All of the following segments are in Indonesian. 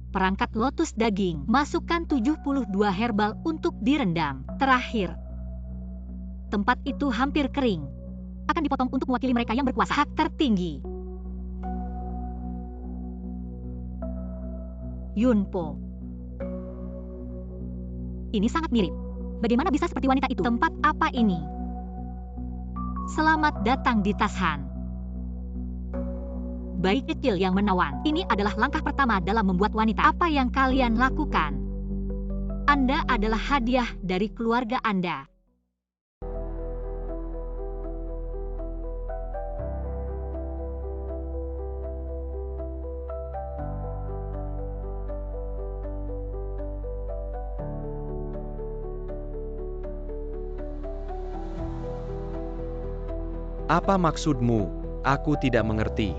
perangkat lotus daging. Masukkan 72 herbal untuk direndam. Terakhir, tempat itu hampir kering. Akan dipotong untuk mewakili mereka yang berkuasa. Hak tertinggi. Yunpo. Ini sangat mirip. Bagaimana bisa seperti wanita itu? Tempat apa ini? Selamat datang di Tashan. Bayi kecil yang menawan. Ini adalah langkah pertama dalam membuat wanita. Apa yang kalian lakukan? Anda adalah hadiah dari keluarga Anda. Apa maksudmu? Aku tidak mengerti.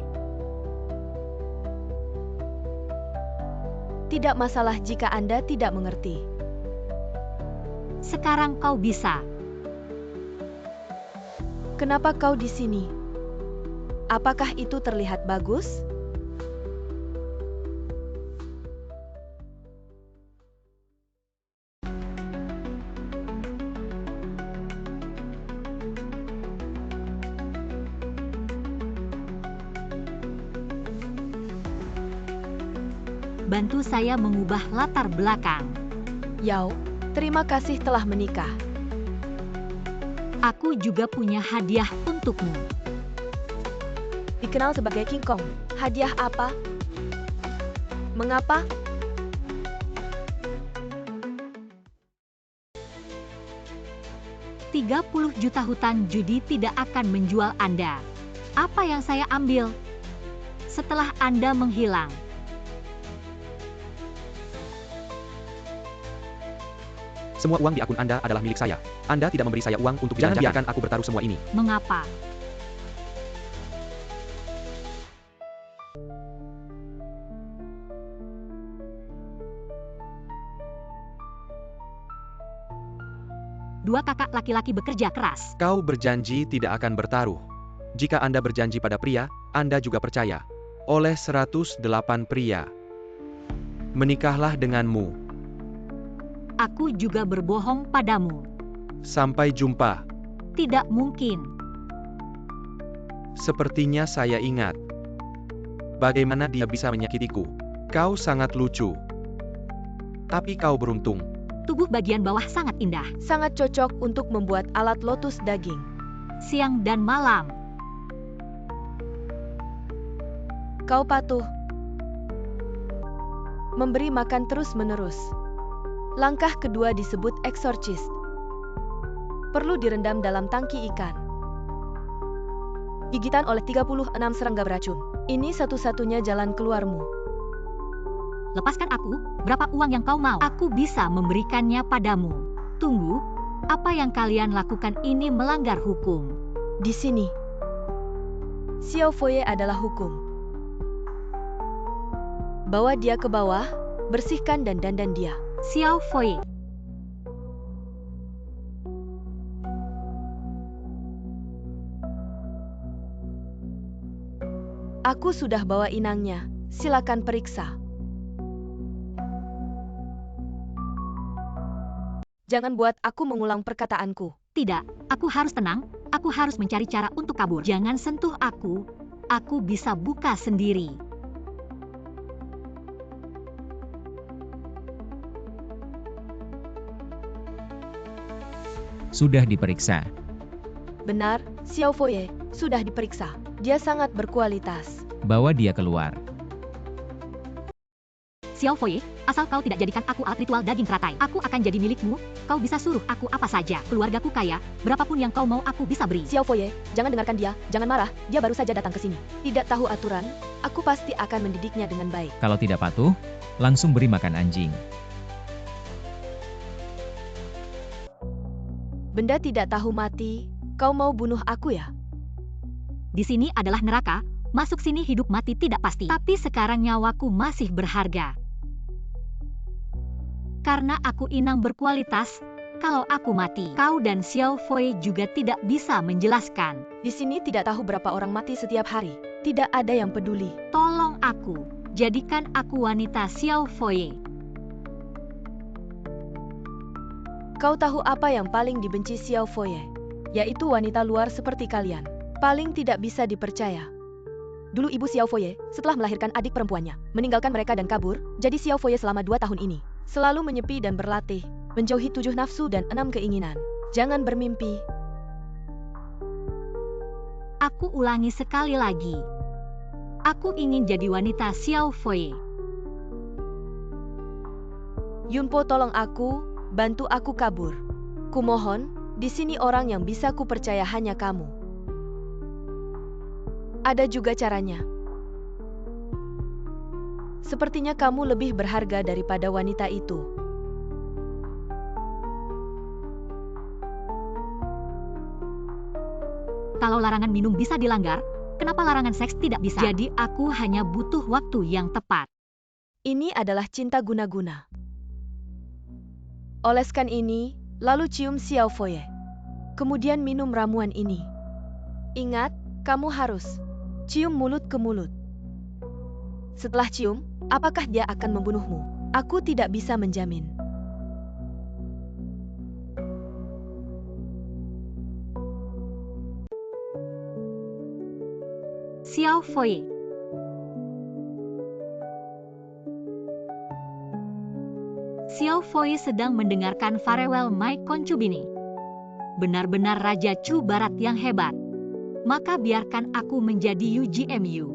Tidak masalah jika Anda tidak mengerti. Sekarang kau bisa. Kenapa kau di sini? Apakah itu terlihat bagus? Bantu saya mengubah latar belakang. Yao, terima kasih telah menikah. Aku juga punya hadiah untukmu. Dikenal sebagai King Kong. Hadiah apa? Mengapa? $30 juta hutan judi tidak akan menjual Anda. Apa yang saya ambil? Setelah Anda menghilang. Semua uang di akun Anda adalah milik saya. Anda tidak memberi saya uang untuk jangan biarkan aku bertaruh semua ini. Mengapa? Dua kakak laki-laki bekerja keras. Kau berjanji tidak akan bertaruh. Jika Anda berjanji pada pria, Anda juga percaya. Oleh 108 pria. Menikahlah denganmu. Aku juga berbohong padamu. Sampai jumpa. Tidak mungkin. Sepertinya saya ingat. Bagaimana dia bisa menyakitiku? Kau sangat lucu. Tapi kau beruntung. Tubuh bagian bawah sangat indah. Sangat cocok untuk membuat alat lotus daging. Siang dan malam. Kau patuh. Memberi makan terus-menerus. Langkah kedua disebut eksorsis. Perlu direndam dalam tangki ikan. Gigitan oleh 36 serangga beracun. Ini satu-satunya jalan keluarmu. Lepaskan aku, berapa uang yang kau mau? Aku bisa memberikannya padamu. Tunggu, apa yang kalian lakukan ini melanggar hukum. Di sini, Xiao Foye adalah hukum. Bawa dia ke bawah, bersihkan dan dandan dia. Xiao Foye. Aku sudah bawa inangnya, silakan periksa. Jangan buat aku mengulang perkataanku. Tidak, aku harus tenang, aku harus mencari cara untuk kabur. Jangan sentuh aku bisa buka sendiri. Sudah diperiksa. Benar, Xiao Foye, sudah diperiksa. Dia sangat berkualitas. Bawa dia keluar. Xiao Foye, asal kau tidak jadikan aku alat ritual daging teratai, aku akan jadi milikmu. Kau bisa suruh aku apa saja. Keluargaku kaya, berapapun yang kau mau aku bisa beri. Xiao Foye, jangan dengarkan dia, jangan marah, dia baru saja datang ke sini. Tidak tahu aturan, aku pasti akan mendidiknya dengan baik. Kalau tidak patuh, langsung beri makan anjing. Benda tidak tahu mati, kau mau bunuh aku ya? Di sini adalah neraka, masuk sini hidup mati tidak pasti. Tapi sekarang nyawaku masih berharga. Karena aku inang berkualitas, kalau aku mati, kau dan Xiao Foye juga tidak bisa menjelaskan. Di sini tidak tahu berapa orang mati setiap hari. Tidak ada yang peduli. Tolong aku. Jadikan aku wanita Xiao Foye. Kau tahu apa yang paling dibenci Xiao Foye? Yaitu wanita luar seperti kalian. Paling tidak bisa dipercaya. Dulu ibu Xiao Foye, setelah melahirkan adik perempuannya, meninggalkan mereka dan kabur, jadi Xiao Foye selama 2 tahun ini. Selalu menyepi dan berlatih, menjauhi 7 nafsu dan 6 keinginan. Jangan bermimpi. Aku ulangi sekali lagi. Aku ingin jadi wanita Xiao Foye. Yunpo, tolong aku, bantu aku kabur. Kumohon, di sini orang yang bisa kupercaya hanya kamu. Ada juga caranya. Sepertinya kamu lebih berharga daripada wanita itu. Kalau larangan minum bisa dilanggar, kenapa larangan seks tidak bisa? Jadi aku hanya butuh waktu yang tepat. Ini adalah cinta guna-guna. Oleskan ini, lalu cium Xiao Foye. Kemudian minum ramuan ini. Ingat, kamu harus cium mulut ke mulut. Setelah cium, apakah dia akan membunuhmu? Aku tidak bisa menjamin. Xiao Foye. Xiao Foye sedang mendengarkan Farewell My Concubine. Benar-benar Raja Chu Barat yang hebat. Maka biarkan aku menjadi UGMU.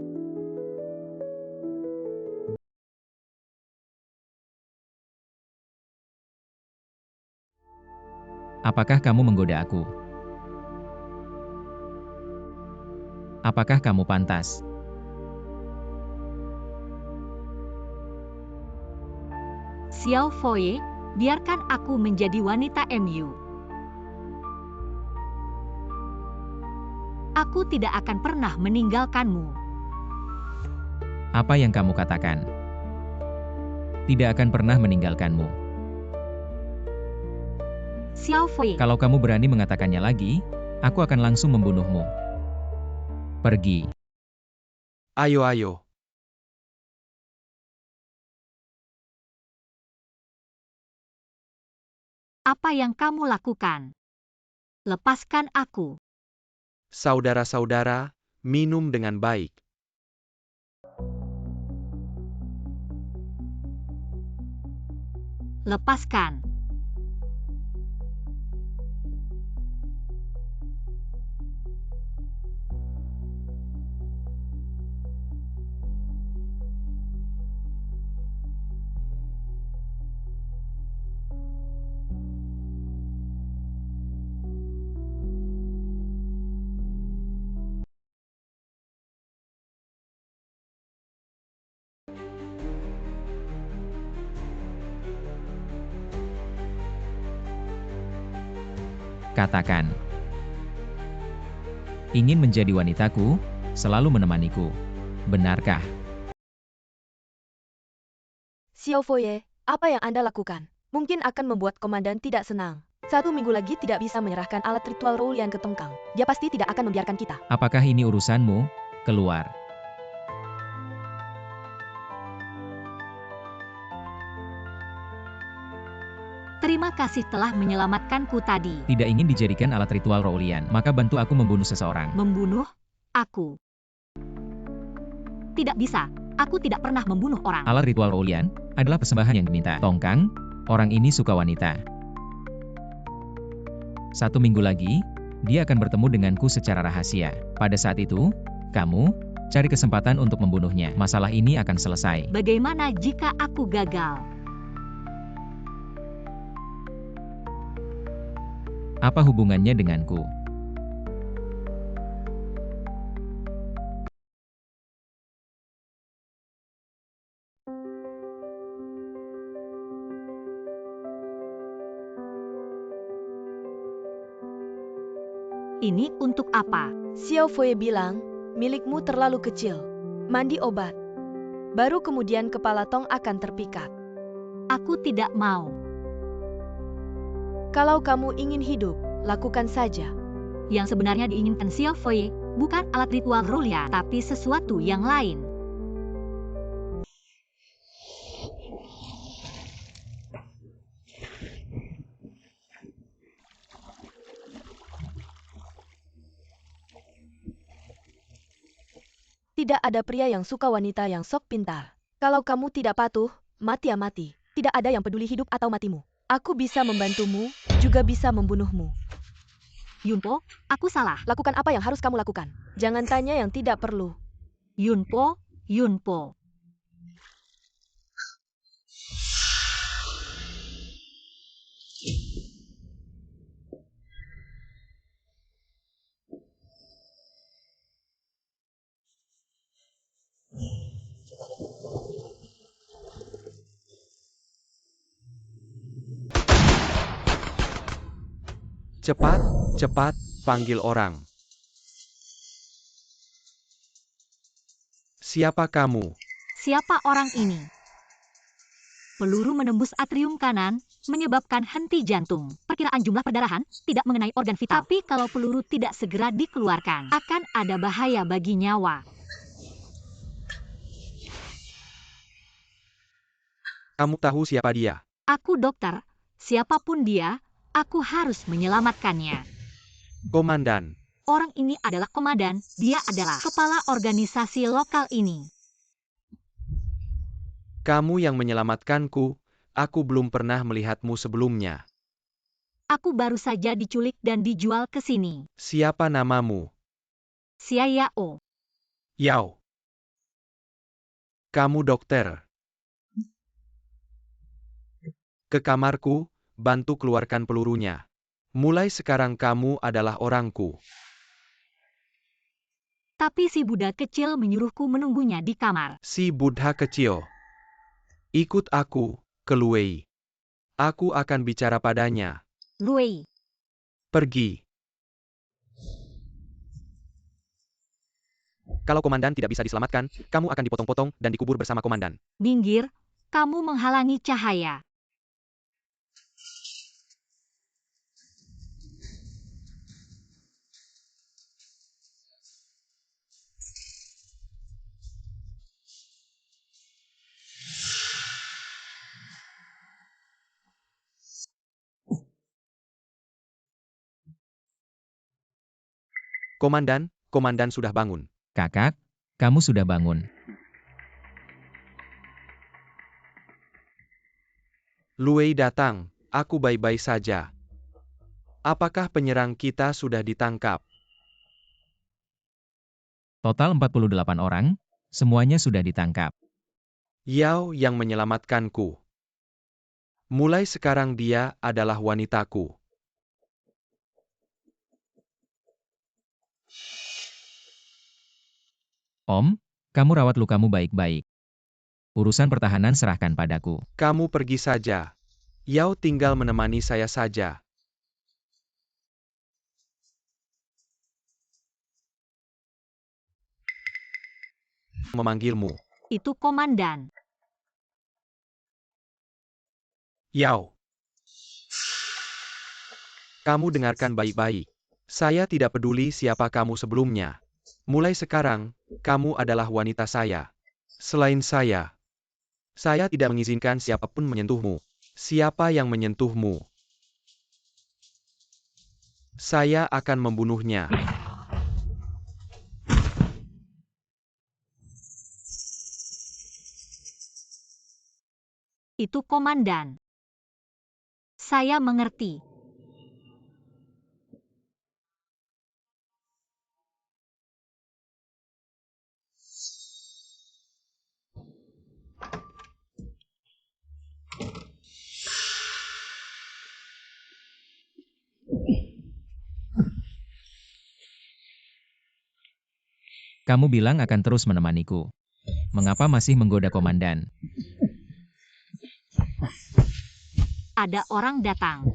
Apakah kamu menggoda aku? Apakah kamu pantas? Xiao Foye, biarkan aku menjadi wanita MU. Aku tidak akan pernah meninggalkanmu. Apa yang kamu katakan? Tidak akan pernah meninggalkanmu. Xiao Foye. Kalau kamu berani mengatakannya lagi, aku akan langsung membunuhmu. Pergi. Ayo. Apa yang kamu lakukan? Lepaskan aku. Saudara-saudara, minum dengan baik. Lepaskan. Katakan. Ingin menjadi wanitaku, selalu menemaniku. Benarkah? Xiao Foye, apa yang Anda lakukan? Mungkin akan membuat komandan tidak senang. 1 minggu lagi tidak bisa menyerahkan alat ritual Roulian ke Tongkang. Dia pasti tidak akan membiarkan kita. Apakah ini urusanmu? Keluar. Terima kasih telah menyelamatkanku tadi. Tidak ingin dijadikan alat ritual Roulian, maka bantu aku membunuh seseorang. Membunuh aku? Tidak bisa. Aku tidak pernah membunuh orang. Alat ritual Roulian adalah persembahan yang diminta. Tongkang, orang ini suka wanita. 1 minggu lagi, dia akan bertemu denganku secara rahasia. Pada saat itu, kamu cari kesempatan untuk membunuhnya. Masalah ini akan selesai. Bagaimana jika aku gagal? Apa hubungannya denganku? Ini untuk apa? Xiao Foye bilang, milikmu terlalu kecil. Mandi obat. Baru kemudian kepala Tong akan terpikat. Aku tidak mau. Kalau kamu ingin hidup, lakukan saja. Yang sebenarnya diinginkan Xiao Foye bukan alat ritual Roulian, tapi sesuatu yang lain. Tidak ada pria yang suka wanita yang sok pintar. Kalau kamu tidak patuh, mati ya mati. Tidak ada yang peduli hidup atau matimu. Aku bisa membantumu, juga bisa membunuhmu. Yunpo, aku salah. Lakukan apa yang harus kamu lakukan. Jangan tanya yang tidak perlu. Yunpo, Yunpo. Cepat, cepat, panggil orang. Siapa kamu? Siapa orang ini? Peluru menembus atrium kanan, menyebabkan henti jantung. Perkiraan jumlah perdarahan tidak mengenai organ vital. Tapi kalau peluru tidak segera dikeluarkan, akan ada bahaya bagi nyawa. Kamu tahu siapa dia? Aku dokter. Siapapun dia, aku harus menyelamatkannya. Komandan. Orang ini adalah komandan, dia adalah kepala organisasi lokal ini. Kamu yang menyelamatkanku, aku belum pernah melihatmu sebelumnya. Aku baru saja diculik dan dijual ke sini. Siapa namamu? Xia Yao. Yao. Kamu dokter. Ke kamarku, bantu keluarkan pelurunya. Mulai sekarang kamu adalah orangku. Tapi si Buddha kecil menyuruhku menunggunya di kamar. Si Buddha kecil. Ikut aku, ke Luwei. Aku akan bicara padanya. Luwei. Pergi. Kalau komandan tidak bisa diselamatkan, kamu akan dipotong-potong dan dikubur bersama komandan. Minggir, kamu menghalangi cahaya. Komandan, komandan sudah bangun. Kakak, kamu sudah bangun. Luwei datang, aku baik-baik saja. Apakah penyerang kita sudah ditangkap? Total 48 orang, semuanya sudah ditangkap. Yao yang menyelamatkanku. Mulai sekarang dia adalah wanitaku. Om, kamu rawat lukamu baik-baik. Urusan pertahanan serahkan padaku. Kamu pergi saja. Yao tinggal menemani saya saja. Memanggilmu. Itu komandan. Yao. Kamu dengarkan baik-baik. Saya tidak peduli siapa kamu sebelumnya. Mulai sekarang, kamu adalah wanita saya. Selain saya tidak mengizinkan siapapun menyentuhmu. Siapa yang menyentuhmu, saya akan membunuhnya. Itu komandan. Saya mengerti. Kamu bilang akan terus menemaniku. Mengapa masih menggoda komandan? Ada orang datang.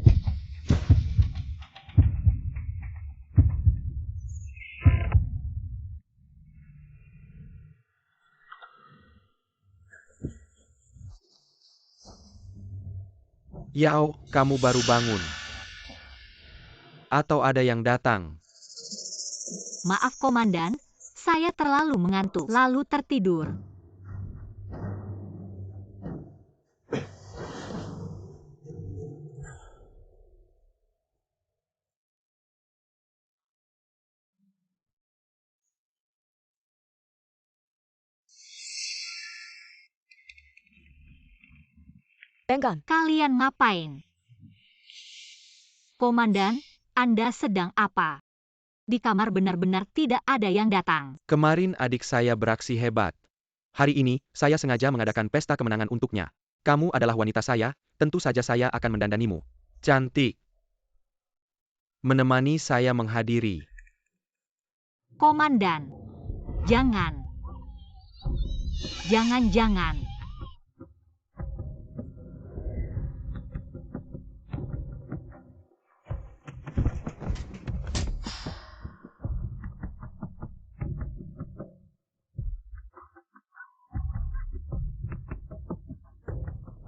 Yao, kamu baru bangun. Atau ada yang datang? Maaf komandan, saya terlalu mengantuk lalu tertidur. Penggan. Kalian ngapain? Komandan, Anda sedang apa? Di kamar benar-benar tidak ada yang datang. Kemarin adik saya beraksi hebat. Hari ini, saya sengaja mengadakan pesta kemenangan untuknya. Kamu adalah wanita saya, tentu saja saya akan mendandanimu. Cantik. Menemani saya menghadiri. Komandan, jangan. Jangan-jangan.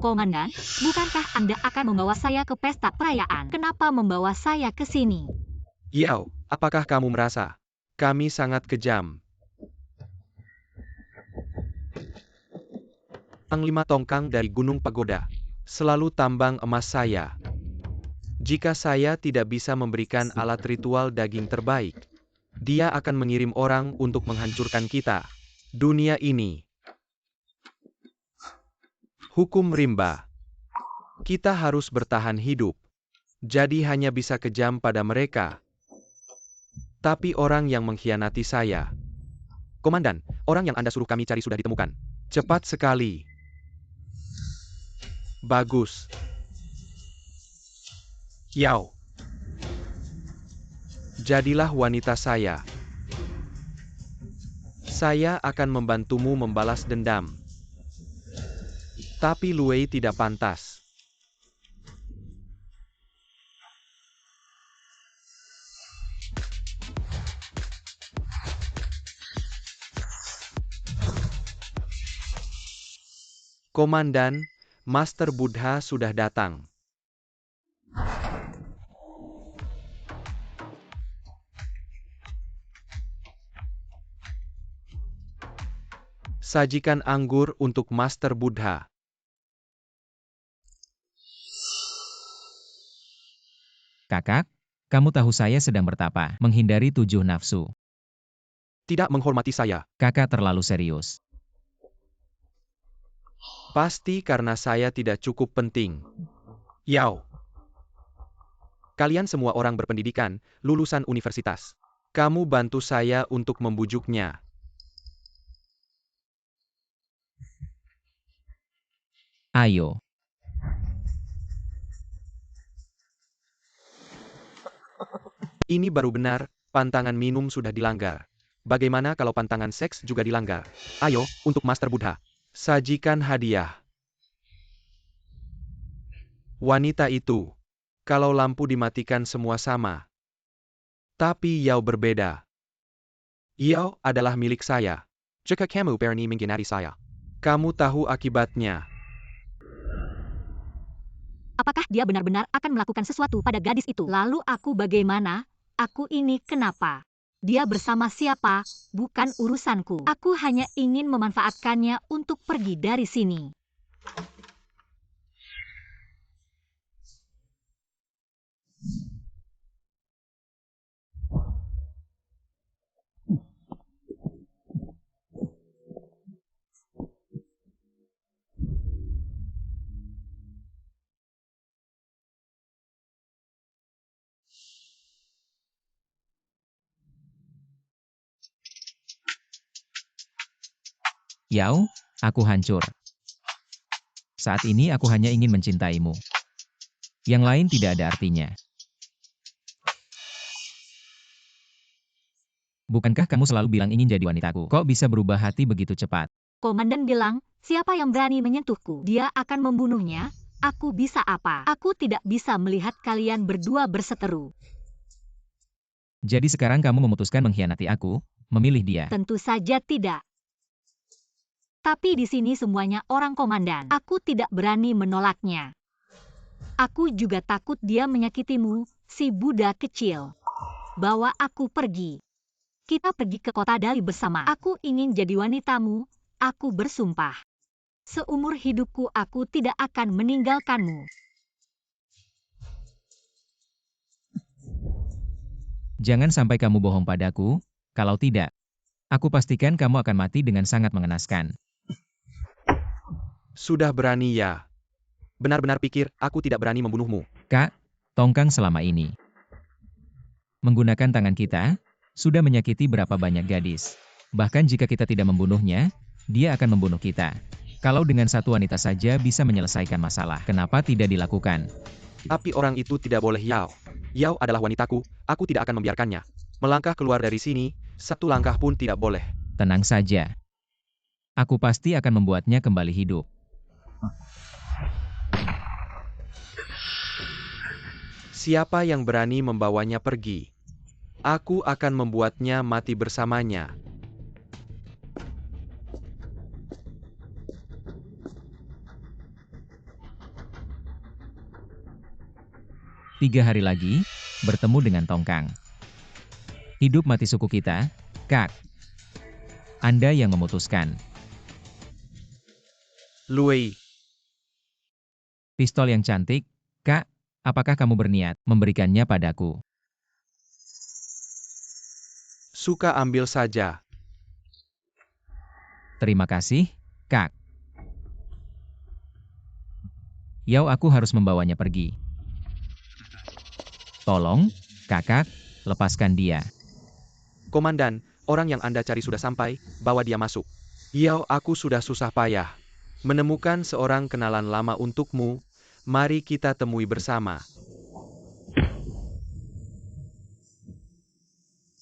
Komandan, bukankah Anda akan membawa saya ke pesta perayaan? Kenapa membawa saya ke sini? Yao, apakah kamu merasa kami sangat kejam? Panglima Tongkang dari Gunung Pagoda selalu tambang emas saya. Jika saya tidak bisa memberikan alat ritual daging terbaik, dia akan mengirim orang untuk menghancurkan kita. Dunia ini. Hukum rimba. Kita harus bertahan hidup. Jadi hanya bisa kejam pada mereka. Tapi orang yang mengkhianati saya. Komandan, orang yang Anda suruh kami cari sudah ditemukan. Cepat sekali. Bagus. Yao. Jadilah wanita saya. Saya akan membantumu membalas dendam. Tapi Luwei tidak pantas. Komandan, Master Buddha sudah datang. Sajikan anggur untuk Master Buddha. Kakak, kamu tahu saya sedang bertapa, menghindari 7 nafsu. Tidak menghormati saya. Kakak terlalu serius. Pasti karena saya tidak cukup penting. Yao. Kalian semua orang berpendidikan, lulusan universitas. Kamu bantu saya untuk membujuknya. Ayo. Ini baru benar, pantangan minum sudah dilanggar. Bagaimana kalau pantangan seks juga dilanggar? Ayo, untuk Master Buddha. Sajikan hadiah. Wanita itu. Kalau lampu dimatikan semua sama. Tapi Yao berbeda. Yao adalah milik saya. Jika kamu berani mengkhianati saya, kamu tahu akibatnya. Apakah dia benar-benar akan melakukan sesuatu pada gadis itu? Lalu aku bagaimana? Aku ini kenapa? Dia bersama siapa? Bukan urusanku. Aku hanya ingin memanfaatkannya untuk pergi dari sini. Yao, aku hancur. Saat ini aku hanya ingin mencintaimu. Yang lain tidak ada artinya. Bukankah kamu selalu bilang ingin jadi wanitaku? Kok bisa berubah hati begitu cepat? Komandan bilang, siapa yang berani menyentuhku? Dia akan membunuhnya. Aku bisa apa? Aku tidak bisa melihat kalian berdua berseteru. Jadi sekarang kamu memutuskan mengkhianati aku, memilih dia. Tentu saja tidak. Tapi di sini semuanya orang komandan. Aku tidak berani menolaknya. Aku juga takut dia menyakitimu, si Buddha kecil. Bawa aku pergi. Kita pergi ke kota Dali bersama. Aku ingin jadi wanitamu. Aku bersumpah. Seumur hidupku aku tidak akan meninggalkanmu. Jangan sampai kamu bohong padaku, kalau tidak, aku pastikan kamu akan mati dengan sangat mengenaskan. Sudah berani ya? benar-benar pikir aku tidak berani membunuhmu. Kak, Tongkang selama ini menggunakan tangan kita, sudah menyakiti berapa banyak gadis. Bahkan jika kita tidak membunuhnya, dia akan membunuh kita. Kalau dengan satu wanita saja bisa menyelesaikan masalah, kenapa tidak dilakukan? Tapi orang itu tidak boleh Yao. Yao adalah wanitaku, aku tidak akan membiarkannya. Melangkah keluar dari sini, satu langkah pun tidak boleh. Tenang saja. Aku pasti akan membuatnya kembali hidup. Siapa yang berani membawanya pergi? Aku akan membuatnya mati bersamanya. Tiga hari lagi, bertemu dengan Tongkang. Hidup mati suku kita, Kak. Anda yang memutuskan. Luwei, Pistol yang cantik, Kak. Apakah kamu berniat memberikannya padaku? suka ambil saja. Terima kasih, Kak. Yao, aku harus membawanya pergi. Tolong, Kakak, lepaskan dia. Komandan, orang yang Anda cari sudah sampai, bawa dia masuk. Yao, aku sudah susah payah menemukan seorang kenalan lama untukmu. Mari kita temui bersama.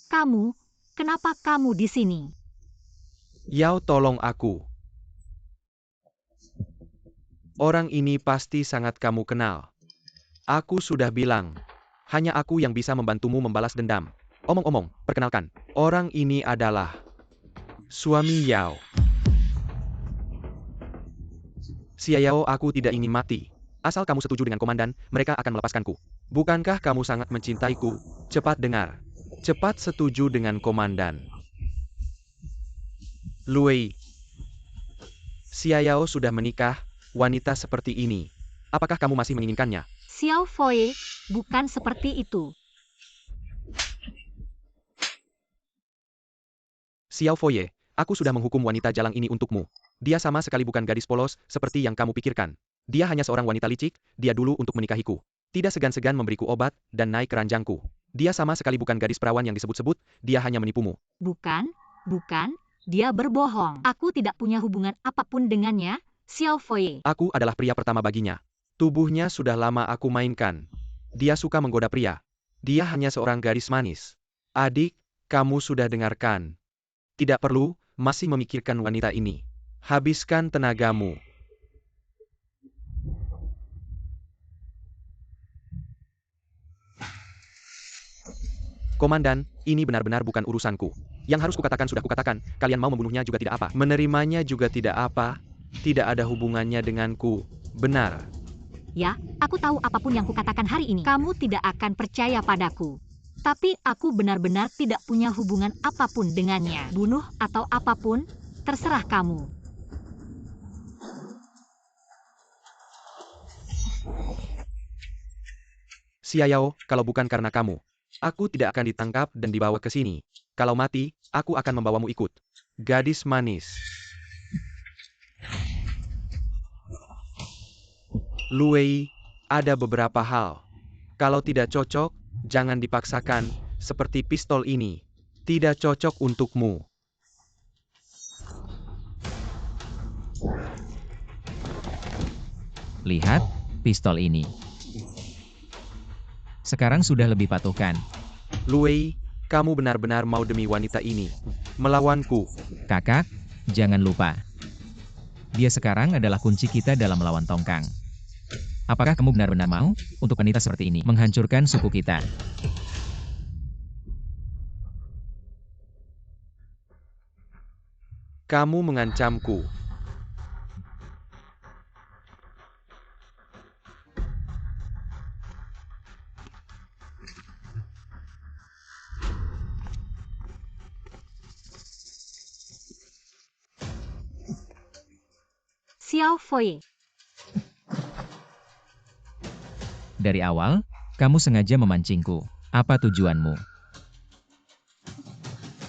Kamu, kenapa kamu di sini? Yao, tolong aku. Orang ini pasti sangat kamu kenal. Aku sudah bilang, hanya aku yang bisa membantumu membalas dendam. Omong-omong, perkenalkan, orang ini adalah suami Yao. Si Yao, aku tidak ingin mati. Asal kamu setuju dengan komandan, mereka akan melepaskanku. Bukankah kamu sangat mencintaiku? Cepat dengar. Cepat setuju dengan komandan. Luwei. Si Yao sudah menikah, wanita seperti ini. Apakah kamu masih menginginkannya? Xiao Foye, bukan seperti itu. Xiao Foye, aku sudah menghukum wanita jalang ini untukmu. Dia sama sekali bukan gadis polos, seperti yang kamu pikirkan. Dia hanya seorang wanita licik, dia dulu untuk menikahiku. Tidak segan-segan memberiku obat, dan naik keranjangku. Dia sama sekali bukan gadis perawan yang disebut-sebut, dia hanya menipumu. Bukan, dia berbohong. Aku tidak punya hubungan apapun dengannya, Xiao Foye. Aku adalah pria pertama baginya. Tubuhnya sudah lama aku mainkan. Dia suka menggoda pria. Dia hanya seorang gadis manis. Adik, kamu sudah dengarkan. Tidak perlu, masih memikirkan wanita ini. Habiskan tenagamu. Komandan, ini benar-benar bukan urusanku. Yang harus kukatakan sudah kukatakan, kalian mau membunuhnya juga tidak apa. Menerimanya juga tidak apa. Tidak ada hubungannya denganku. Benar. Ya, aku tahu apapun yang kukatakan hari ini. Kamu tidak akan percaya padaku. Tapi aku benar-benar tidak punya hubungan apapun dengannya. Bunuh atau apapun, terserah kamu. Si Yao, kalau bukan karena kamu, aku tidak akan ditangkap dan dibawa ke sini. Kalau mati, aku akan membawamu ikut. Gadis manis. Luwei, ada beberapa hal. Kalau tidak cocok, jangan dipaksakan, seperti pistol ini. Tidak cocok untukmu. Lihat, pistol ini. Sekarang sudah lebih patuhkan. Luwei, kamu benar-benar mau demi wanita ini melawanku. Kakak, jangan lupa. Dia sekarang adalah kunci kita dalam melawan Tongkang. Apakah kamu benar-benar mau untuk wanita seperti ini menghancurkan suku kita? Kamu mengancamku. Xiao Foye. Dari awal, kamu sengaja memancingku. Apa tujuanmu?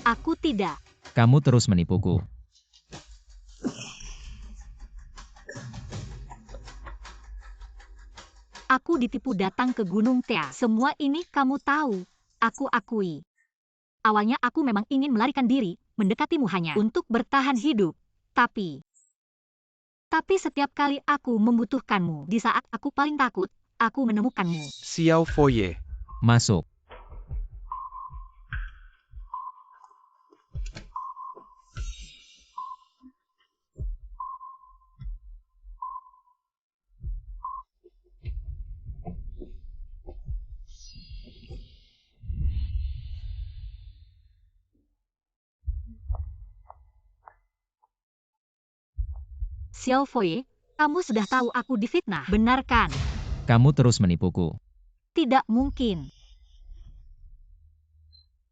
Aku tidak. Kamu terus menipuku. Aku ditipu datang ke Gunung Tea. Semua ini kamu tahu. Aku akui. Awalnya aku memang ingin melarikan diri, mendekatimu hanya untuk bertahan hidup. Tapi setiap kali aku membutuhkanmu, di saat aku paling takut, aku menemukanmu. Xiao Foye. Masuk. Xiao Foye, kamu sudah tahu aku difitnah, benar kan? Kamu terus menipuku. Tidak mungkin.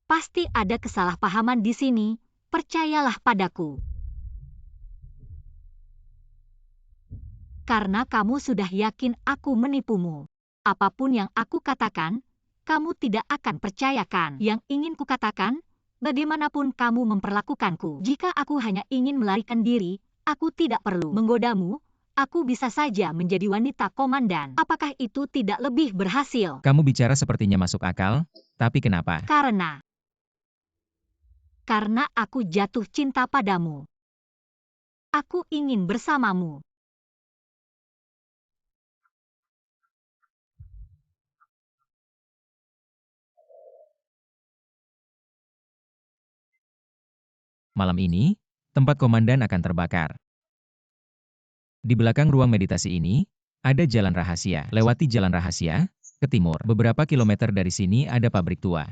Pasti ada kesalahpahaman di sini, percayalah padaku. Karena kamu sudah yakin aku menipumu. Apapun yang aku katakan, kamu tidak akan percayakan. Yang ingin kukatakan, bagaimanapun kamu memperlakukanku, jika aku hanya ingin melarikan diri, aku tidak perlu menggodamu, aku bisa saja menjadi wanita komandan. Apakah itu tidak lebih berhasil? Kamu bicara sepertinya masuk akal, tapi kenapa? Karena aku jatuh cinta padamu. Aku ingin bersamamu. Malam ini, tempat komandan akan terbakar. Di belakang ruang meditasi ini, ada jalan rahasia. Lewati jalan rahasia, ke timur. Beberapa kilometer dari sini ada pabrik tua.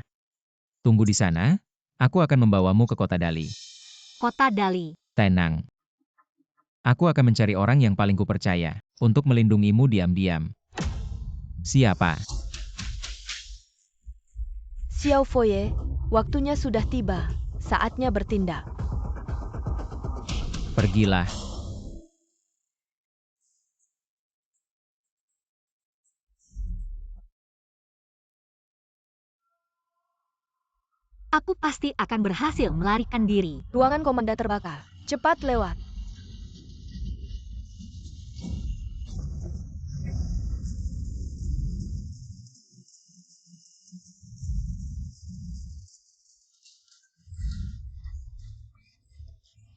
Tunggu di sana, aku akan membawamu ke kota Dali. Kota Dali. Tenang. Aku akan mencari orang yang paling kupercaya, untuk melindungimu diam-diam. Siapa? Xiao Foye, waktunya sudah tiba. Saatnya bertindak. Pergilah. Aku pasti akan berhasil melarikan diri. Ruangan komanda terbakar. Cepat lewat.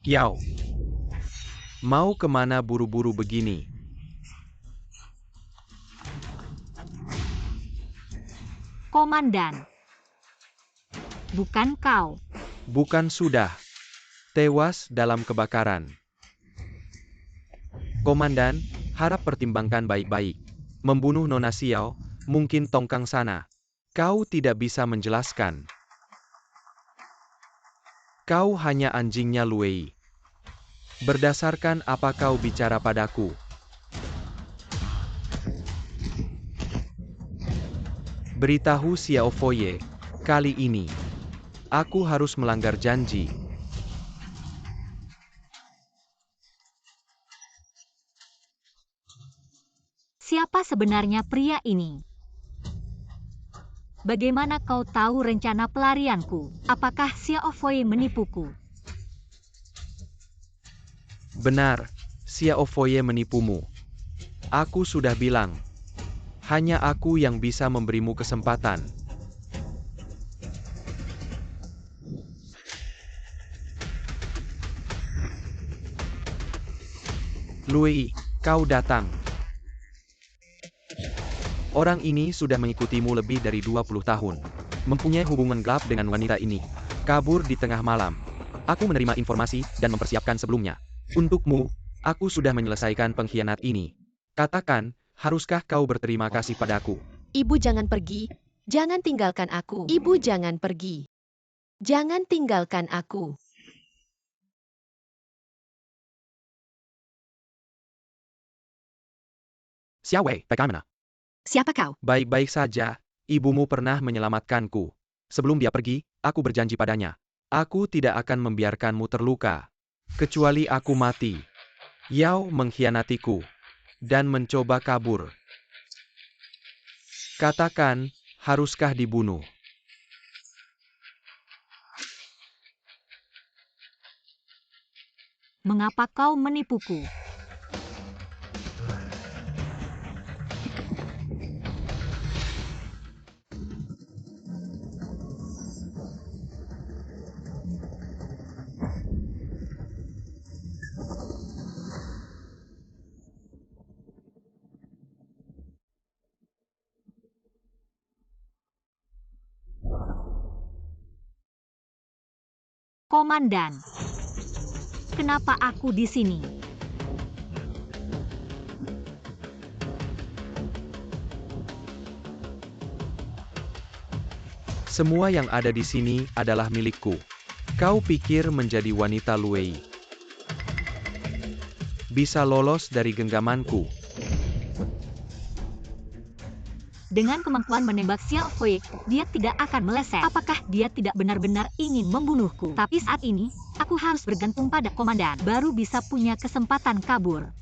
Yao. Mau kemana buru-buru begini? Komandan. Bukan kau. Bukan sudah. Tewas dalam kebakaran. Komandan, harap pertimbangkan baik-baik. Membunuh Nona Xiao, mungkin tongkang sana. Kau tidak bisa menjelaskan. Kau hanya anjingnya Luei. Berdasarkan apa kau bicara padaku? Beritahu Xiao Foye, kali ini, aku harus melanggar janji. Siapa sebenarnya pria ini? Bagaimana kau tahu rencana pelarianku? Apakah Xiao Foye menipuku? Benar, Xiao Foye menipumu. Aku sudah bilang. Hanya aku yang bisa memberimu kesempatan. Luei, kau datang. Orang ini sudah mengikutimu lebih dari 20 tahun. Mempunyai hubungan gelap dengan wanita ini. Kabur di tengah malam. Aku menerima informasi dan mempersiapkan sebelumnya. Untukmu, aku sudah menyelesaikan pengkhianat ini. Katakan, haruskah kau berterima kasih padaku? Ibu jangan pergi. Jangan tinggalkan aku. Ibu jangan pergi. Jangan tinggalkan aku. Xiao Wei, bagaimana? Siapa kau? Baik-baik saja, ibumu pernah menyelamatkanku. Sebelum dia pergi, aku berjanji padanya. Aku tidak akan membiarkanmu terluka. Kecuali aku mati. Yao mengkhianatiku. Dan mencoba kabur. Katakan, haruskah dibunuh? Mengapa kau menipuku? Komandan, kenapa aku di sini? Semua yang ada di sini adalah milikku. Kau pikir menjadi wanita Luwei bisa lolos dari genggamanku? Dengan kemampuan menembak Xiao Fei, dia tidak akan meleset. Apakah dia tidak benar-benar ingin membunuhku? Tapi saat ini, aku harus bergantung pada komandan, baru bisa punya kesempatan kabur.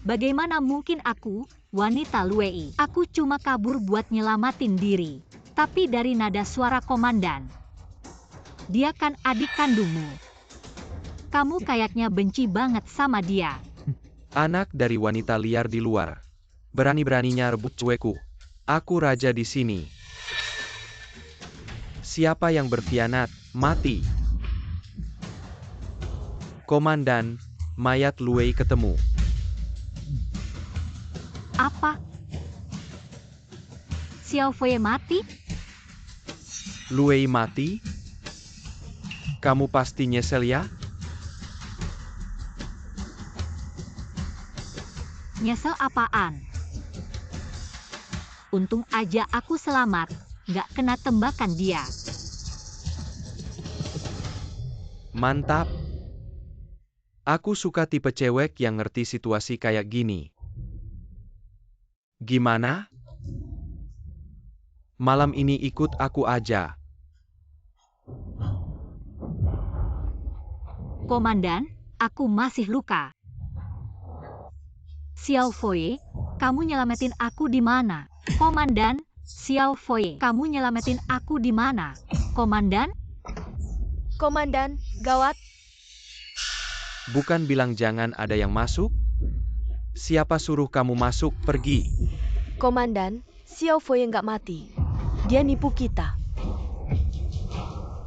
Bagaimana mungkin aku, wanita Luwei? Aku cuma kabur buat nyelamatin diri. Tapi dari nada suara komandan, dia kan adik kandungmu. Kamu kayaknya benci banget sama dia. Anak dari wanita liar di luar. Berani-beraninya rebut cueku. Aku raja di sini. Siapa yang berkhianat, mati. Komandan, mayat Luwei ketemu. Apa? Xiao Fei mati? Luwei mati? Kamu pasti nyesel ya? Nyesel apaan? Untung aja aku selamat, nggak kena tembakan dia. Mantap. Aku suka tipe cewek yang ngerti situasi kayak gini. Gimana? Malam ini ikut aku aja. Komandan, aku masih luka. Xiao Fei, kamu nyelamatin aku di mana? Komandan, Xiao Fei, kamu nyelamatin aku di mana? Komandan? Komandan, gawat. Bukan bilang jangan ada yang masuk? Siapa suruh kamu masuk, pergi. Komandan, Xiao Fei nggak mati. Dia nipu kita.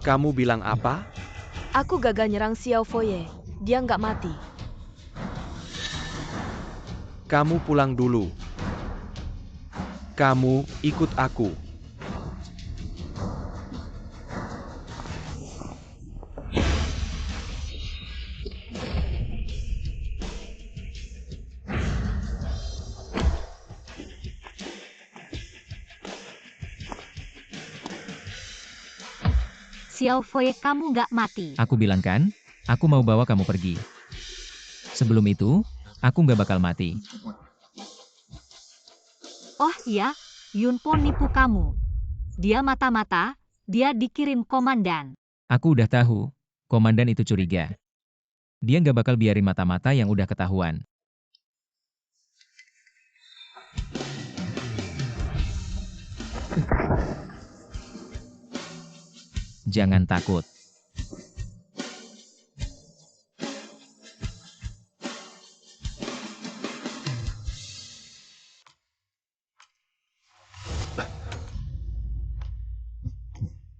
Kamu bilang apa? Aku gagal nyerang Xiao Fei. Dia nggak mati. Kamu pulang dulu. Kamu ikut aku. Xiao Fei, kamu nggak mati. Aku bilang kan, aku mau bawa kamu pergi. Sebelum itu, aku nggak bakal mati. Oh iya, Yunpo nipu kamu. Dia mata-mata, dia dikirim komandan. Aku udah tahu, komandan itu curiga. Dia nggak bakal biarin mata-mata yang udah ketahuan. Jangan takut.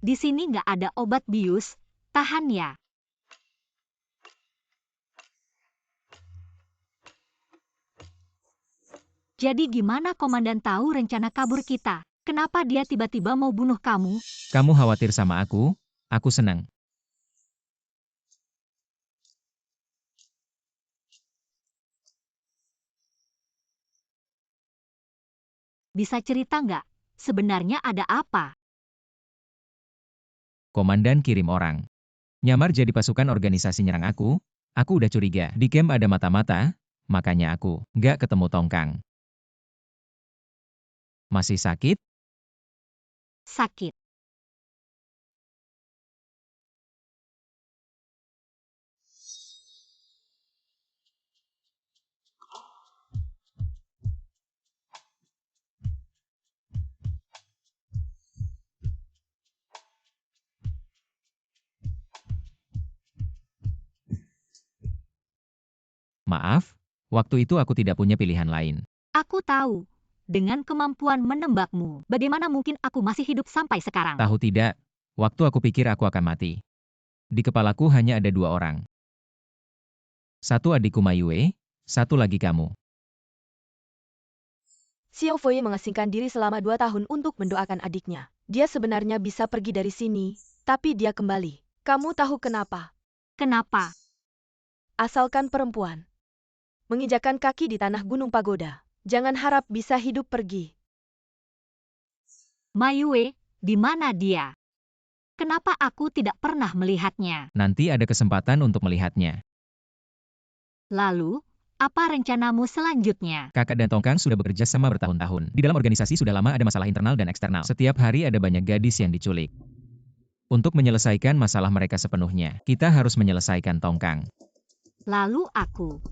Di sini nggak ada obat bius, tahan ya. Jadi gimana komandan tahu rencana kabur kita? Kenapa dia tiba-tiba mau bunuh kamu? Kamu khawatir sama aku senang. Bisa cerita nggak? Sebenarnya ada apa? Komandan kirim orang. Nyamar jadi pasukan organisasi nyerang aku udah curiga. Di camp ada mata-mata, makanya aku nggak ketemu Tongkang. Masih sakit? Sakit. Maaf, waktu itu aku tidak punya pilihan lain. Aku tahu. Dengan kemampuan menembakmu, bagaimana mungkin aku masih hidup sampai sekarang? Tahu tidak, waktu aku pikir aku akan mati. Di kepalaku hanya ada 2 orang. Satu adikku Mayue, satu lagi kamu. Xiao Foye mengasingkan diri selama 2 tahun untuk mendoakan adiknya. Dia sebenarnya bisa pergi dari sini, tapi dia kembali. Kamu tahu kenapa? Kenapa? Asalkan perempuan menginjakan kaki di tanah Gunung Pagoda, jangan harap bisa hidup pergi. Mayue, di mana dia? Kenapa aku tidak pernah melihatnya? Nanti ada kesempatan untuk melihatnya. Lalu, apa rencanamu selanjutnya? Kakak dan Tongkang sudah bekerja sama bertahun-tahun. Di dalam organisasi sudah lama ada masalah internal dan eksternal. Setiap hari ada banyak gadis yang diculik. Untuk menyelesaikan masalah mereka sepenuhnya, kita harus menyelesaikan Tongkang. Lalu aku.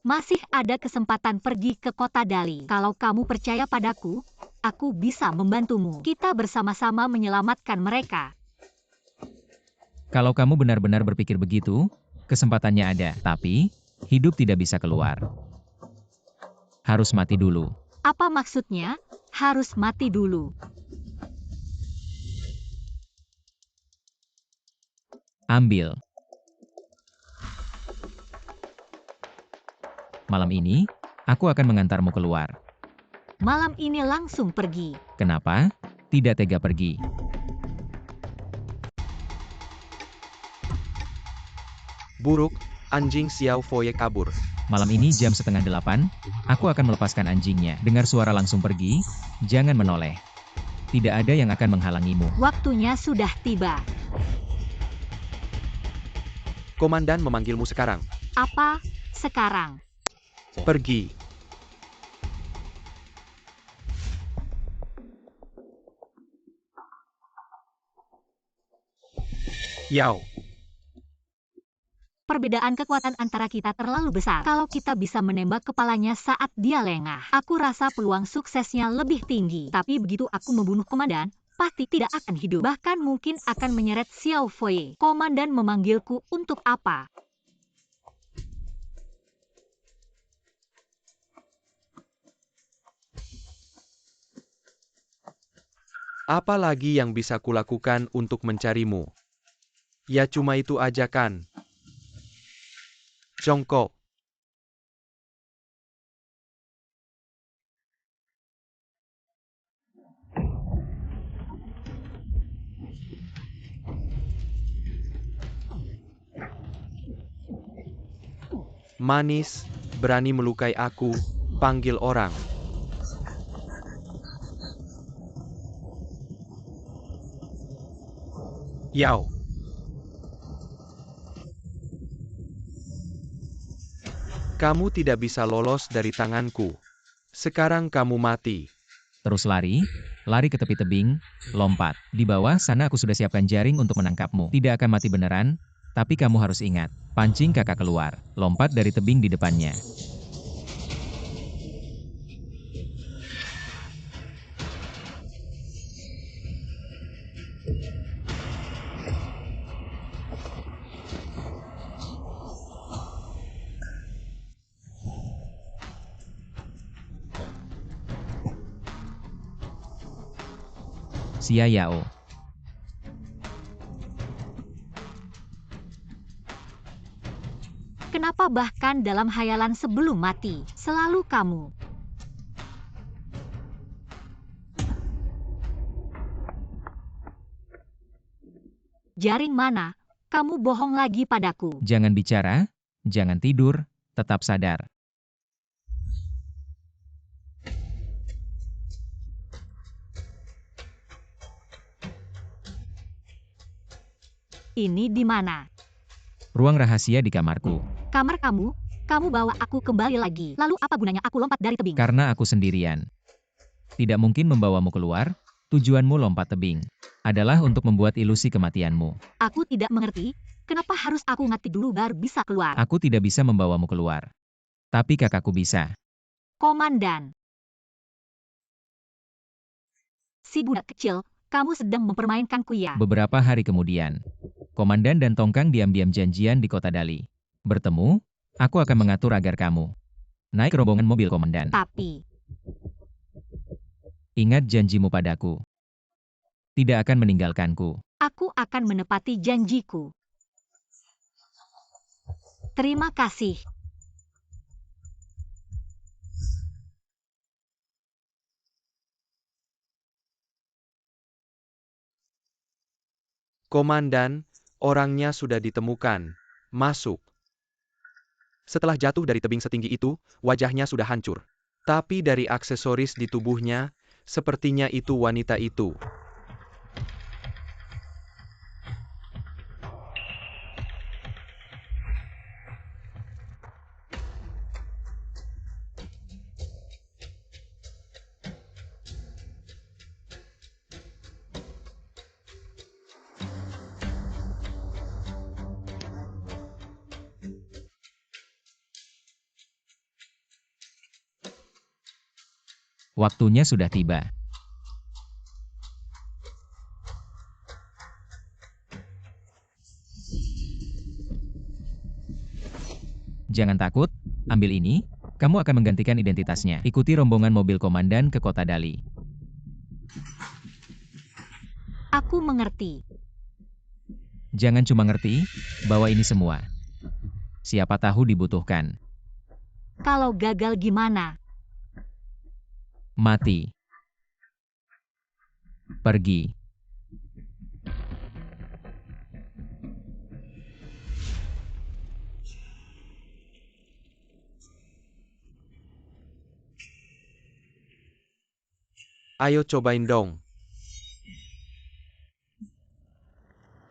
Masih ada kesempatan pergi ke kota Dali. Kalau kamu percaya padaku, aku bisa membantumu. Kita bersama-sama menyelamatkan mereka. Kalau kamu benar-benar berpikir begitu, kesempatannya ada. Tapi, hidup tidak bisa keluar. Harus mati dulu. Apa maksudnya? Harus mati dulu. Ambil. Malam ini, aku akan mengantarmu keluar. Malam ini langsung pergi. Kenapa? Tidak tega pergi. Buruk, anjing Xiao Foye kabur. Malam ini jam 7:30, aku akan melepaskan anjingnya. Dengar suara langsung pergi, jangan menoleh. Tidak ada yang akan menghalangimu. Waktunya sudah tiba. Komandan memanggilmu sekarang. Apa? Sekarang. Pergi. Yao. Perbedaan kekuatan antara kita terlalu besar. Kalau kita bisa menembak kepalanya saat dia lengah, aku rasa peluang suksesnya lebih tinggi. Tapi begitu aku membunuh komandan, pasti tidak akan hidup. Bahkan mungkin akan menyeret Xiao Foye. Komandan memanggilku untuk apa? Apa lagi yang bisa kulakukan untuk mencarimu? Ya cuma itu aja kan? Jongkok. Manis, berani melukai aku, panggil orang. Yao. Kamu tidak bisa lolos dari tanganku. Sekarang kamu mati. Terus lari ke tepi tebing, lompat. Di bawah sana aku sudah siapkan jaring untuk menangkapmu. Tidak akan mati beneran, tapi kamu harus ingat. Pancing kakak keluar, lompat dari tebing di depannya. Xia Yao. Kenapa bahkan dalam hayalan sebelum mati, selalu kamu? Jaring mana? Kamu bohong lagi padaku. Jangan bicara, jangan tidur, tetap sadar. Ini di mana? Ruang rahasia di kamarku. Kamar kamu? Kamu bawa aku kembali lagi. Lalu apa gunanya aku lompat dari tebing? Karena aku sendirian. Tidak mungkin membawamu keluar, tujuanmu lompat tebing. Adalah untuk membuat ilusi kematianmu. Aku tidak mengerti, kenapa harus aku mati dulu baru bisa keluar? Aku tidak bisa membawamu keluar. Tapi kakakku bisa. Komandan. Si budak kecil, kamu sedang mempermainkanku ya? Beberapa hari kemudian, Komandan dan Tongkang diam-diam janjian di kota Dali. Bertemu, aku akan mengatur agar kamu naik rombongan mobil komandan. Tapi, Ingat janjimu padaku. Tidak akan meninggalkanku. aku akan menepati janjiku. Terima kasih. Komandan, orangnya sudah ditemukan. Masuk. Setelah jatuh dari tebing setinggi itu, wajahnya sudah hancur. Tapi dari aksesoris di tubuhnya, sepertinya itu wanita itu. Waktunya sudah tiba. Jangan takut, ambil ini, kamu akan menggantikan identitasnya. Ikuti rombongan mobil komandan ke kota Dali. Aku mengerti. Jangan cuma ngerti, bawa ini semua. Siapa tahu dibutuhkan. Kalau gagal gimana? Mati. Pergi. Ayo cobain dong.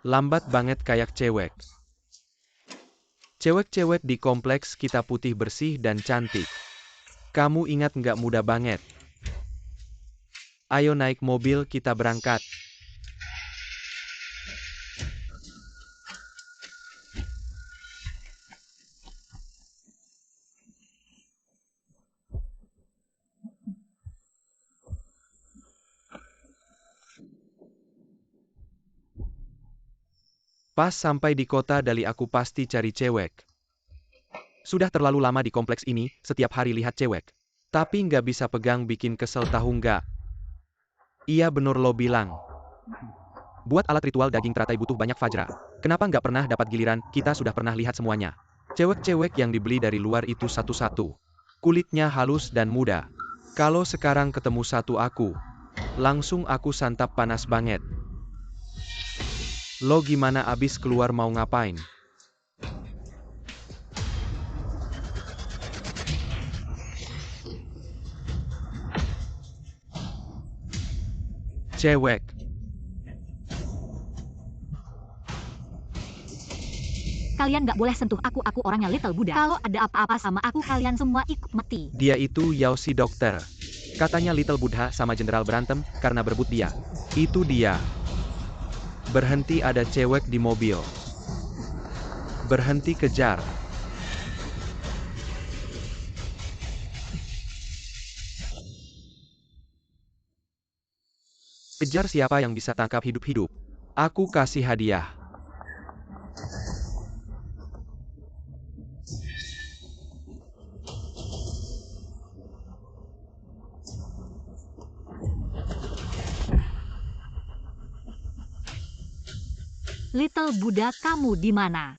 Lambat banget kayak cewek. Cewek-cewek di kompleks kita putih bersih dan cantik. Kamu ingat nggak muda banget? Ayo naik mobil kita berangkat. Pas sampai di kota Dali aku pasti cari cewek. Sudah terlalu lama di kompleks ini, setiap hari lihat cewek. Tapi nggak bisa pegang bikin kesel tahu nggak? Iya bener lo bilang. Buat alat ritual daging teratai butuh banyak fajra. Kenapa nggak pernah dapat giliran, kita sudah pernah lihat semuanya. Cewek-cewek yang dibeli dari luar itu satu-satu. Kulitnya halus dan muda. Kalau sekarang ketemu satu aku, langsung aku santap panas banget. Lo gimana abis keluar mau ngapain? Cewek. Kalian nggak boleh sentuh aku orangnya Little Buddha. Kalau ada apa-apa sama aku, kalian semua ikut mati. Dia itu Yao si dokter. Katanya Little Buddha sama jenderal berantem karena berebut dia. Itu dia. Berhenti, ada cewek di mobil. Berhenti, kejar. Kejar siapa yang bisa tangkap hidup-hidup. Aku kasih hadiah. Little Buddha, kamu di mana?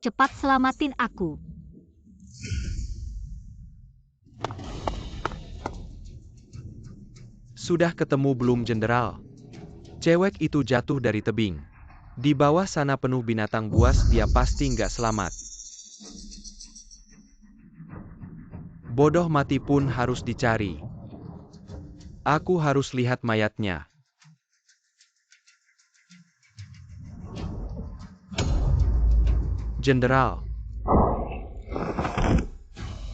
Cepat selamatin aku. Sudah ketemu belum jenderal? Cewek itu jatuh dari tebing. Di bawah sana penuh binatang buas, dia pasti nggak selamat. Bodoh mati pun harus dicari. Aku harus lihat mayatnya. Jenderal.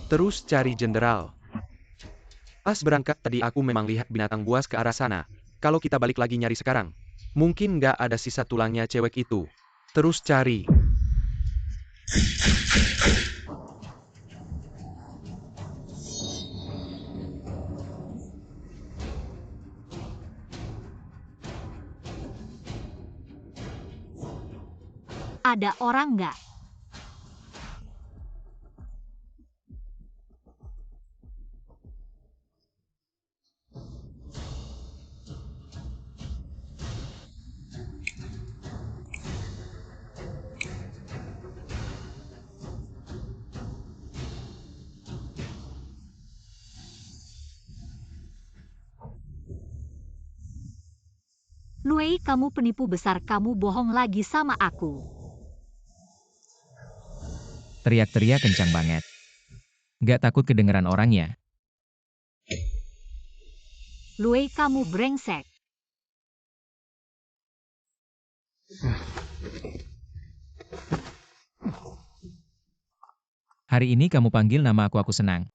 Terus cari jenderal. Pas berangkat tadi aku memang lihat binatang buas ke arah sana. Kalau kita balik lagi nyari sekarang, mungkin nggak ada sisa tulangnya cewek itu. Terus cari. Ada orang nggak? Luei, kamu penipu besar, kamu bohong lagi sama aku. Teriak-teriak kencang banget. Gak takut kedengeran orangnya. Luei, kamu brengsek. Hari ini kamu panggil nama aku senang.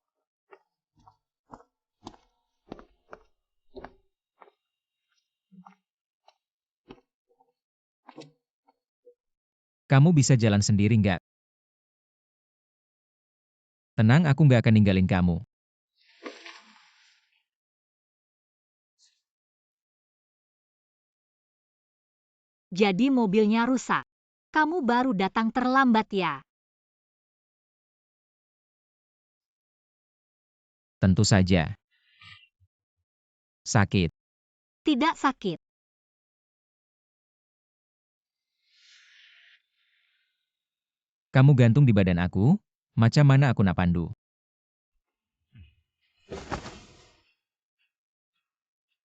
Kamu bisa jalan sendiri nggak? Tenang, aku nggak akan ninggalin kamu. Jadi mobilnya rusak. Kamu baru datang terlambat ya? Tentu saja. Sakit. Tidak sakit. Kamu gantung di badan aku, macam mana aku nak pandu?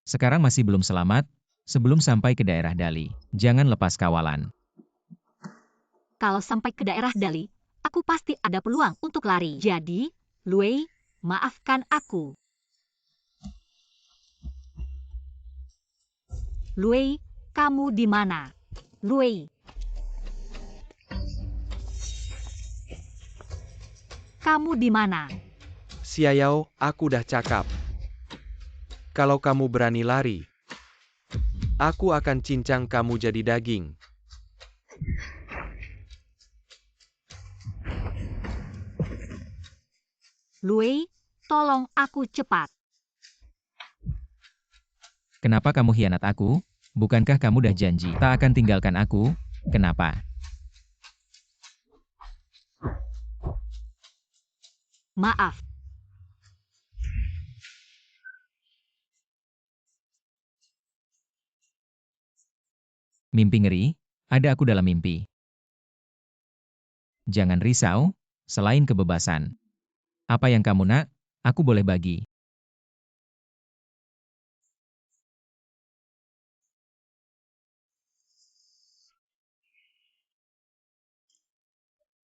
Sekarang masih belum selamat, sebelum sampai ke daerah Dali. Jangan lepas kawalan. Kalau sampai ke daerah Dali, aku pasti ada peluang untuk lari. Jadi, Luei, maafkan aku. Luei, kamu di mana? Luei. Kamu di mana? Xiao, aku udah cakap. Kalau kamu berani lari, aku akan cincang kamu jadi daging. Luei, tolong aku cepat. Kenapa kamu hianat aku? Bukankah kamu udah janji tak akan tinggalkan aku? Kenapa? Maaf. Mimpi ngeri? Ada aku dalam mimpi. Jangan risau, selain kebebasan. Apa yang kamu nak, aku boleh bagi.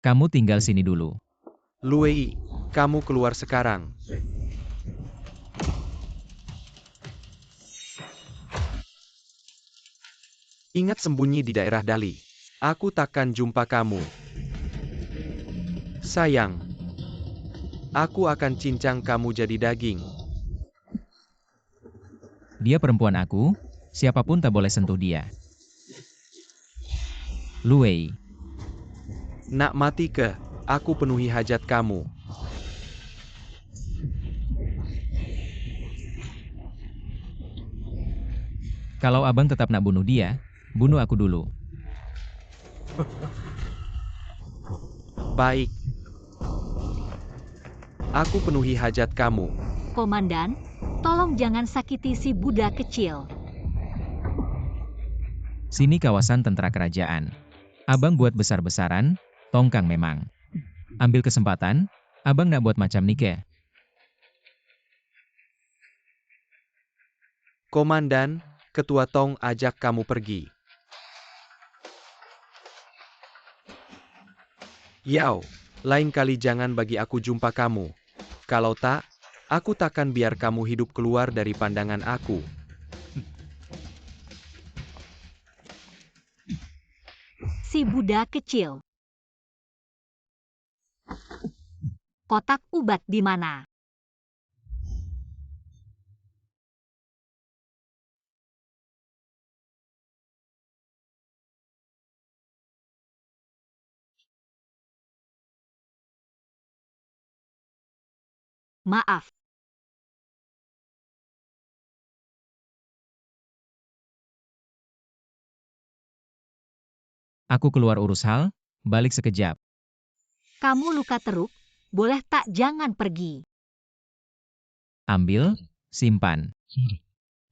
Kamu tinggal sini dulu. Luei, kamu keluar sekarang. Ingat sembunyi di daerah Dali. Aku takkan jumpa kamu. Sayang. Aku akan cincang kamu jadi daging. Dia perempuan aku, siapapun tak boleh sentuh dia. Luei, Nak mati ke? Aku penuhi hajat kamu. kalau abang tetap nak bunuh dia, bunuh aku dulu. Baik. Aku penuhi hajat kamu. Komandan, tolong jangan sakiti si budak kecil. Sini kawasan tentara kerajaan. Abang buat besar-besaran, tongkang memang. Ambil kesempatan, abang nak buat macam Nike. Komandan, Ketua Tong ajak kamu pergi. Yao, lain kali jangan bagi aku jumpa kamu. Kalau tak, aku takkan biar kamu hidup keluar dari pandangan aku. Si budak kecil. Kotak ubat di mana? Maaf. Aku keluar urus hal, balik sekejap. Kamu luka teruk, boleh tak jangan pergi. Ambil, simpan.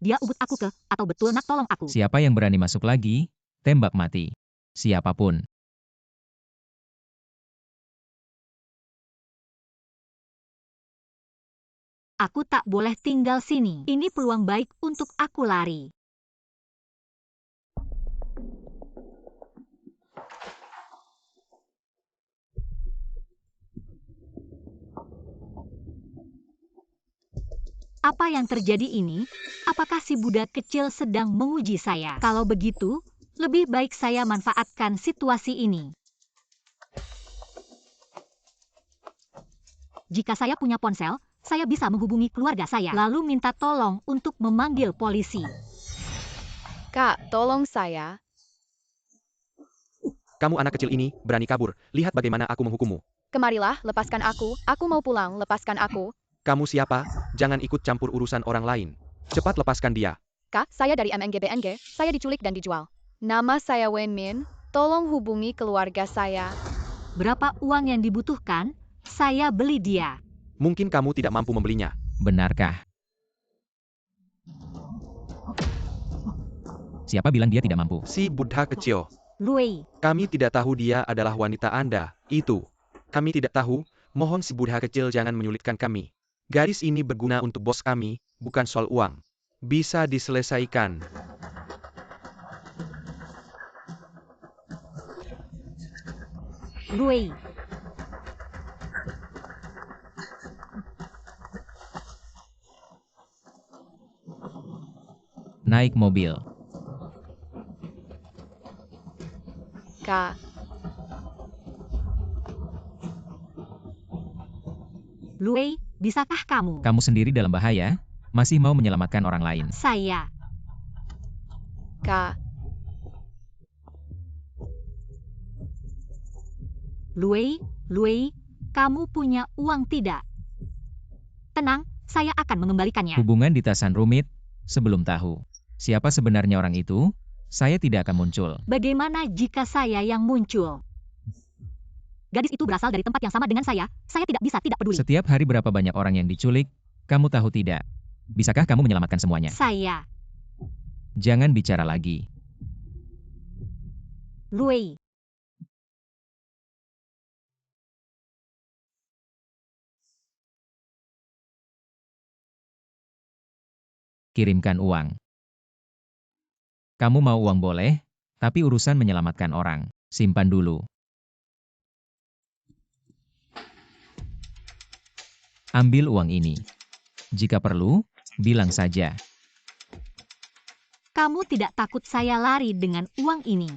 Dia ubut aku ke, atau betul nak tolong aku? Siapa yang berani masuk lagi, tembak mati. Siapapun. Aku tak boleh tinggal sini. Ini peluang baik untuk aku lari. Apa yang terjadi ini? Apakah si budak kecil sedang menguji saya? Kalau begitu, lebih baik saya manfaatkan situasi ini. Jika saya punya ponsel, saya bisa menghubungi keluarga saya, lalu minta tolong untuk memanggil polisi. Kak, tolong saya. Kamu anak kecil ini, berani kabur. Lihat bagaimana aku menghukummu. Kemarilah, lepaskan aku. Aku mau pulang, lepaskan aku. Kamu siapa? Jangan ikut campur urusan orang lain. Cepat lepaskan dia. Kak, saya dari MNGBNG. Saya diculik dan dijual. Nama saya Wen Min. Tolong hubungi keluarga saya. Berapa uang yang dibutuhkan? Saya beli dia. Mungkin kamu tidak mampu membelinya. Benarkah? Siapa bilang dia tidak mampu? Si budak kecil. Lui, Kami tidak tahu dia adalah wanita Anda. Itu. Kami tidak tahu. Mohon si budak kecil jangan menyulitkan kami. Gadis ini berguna untuk bos kami, bukan soal uang. Bisa diselesaikan. Lui. Naik mobil. Kak, Lui, bisakah kamu? Kamu sendiri dalam bahaya, masih mau menyelamatkan orang lain. Saya. Kak, Lui, kamu punya uang tidak? Tenang, saya akan mengembalikannya. Hubungan ditasan rumit, sebelum tahu siapa sebenarnya orang itu, saya tidak akan muncul. Bagaimana jika saya yang muncul? Gadis itu berasal dari tempat yang sama dengan saya tidak bisa tidak peduli. Setiap hari berapa banyak orang yang diculik, kamu tahu tidak? Bisakah kamu menyelamatkan semuanya? Saya. Jangan bicara lagi. Lui. Kirimkan uang. Kamu mau uang boleh, tapi urusan menyelamatkan orang, simpan dulu. Ambil uang ini. Jika perlu, bilang saja. Kamu tidak takut saya lari dengan uang ini?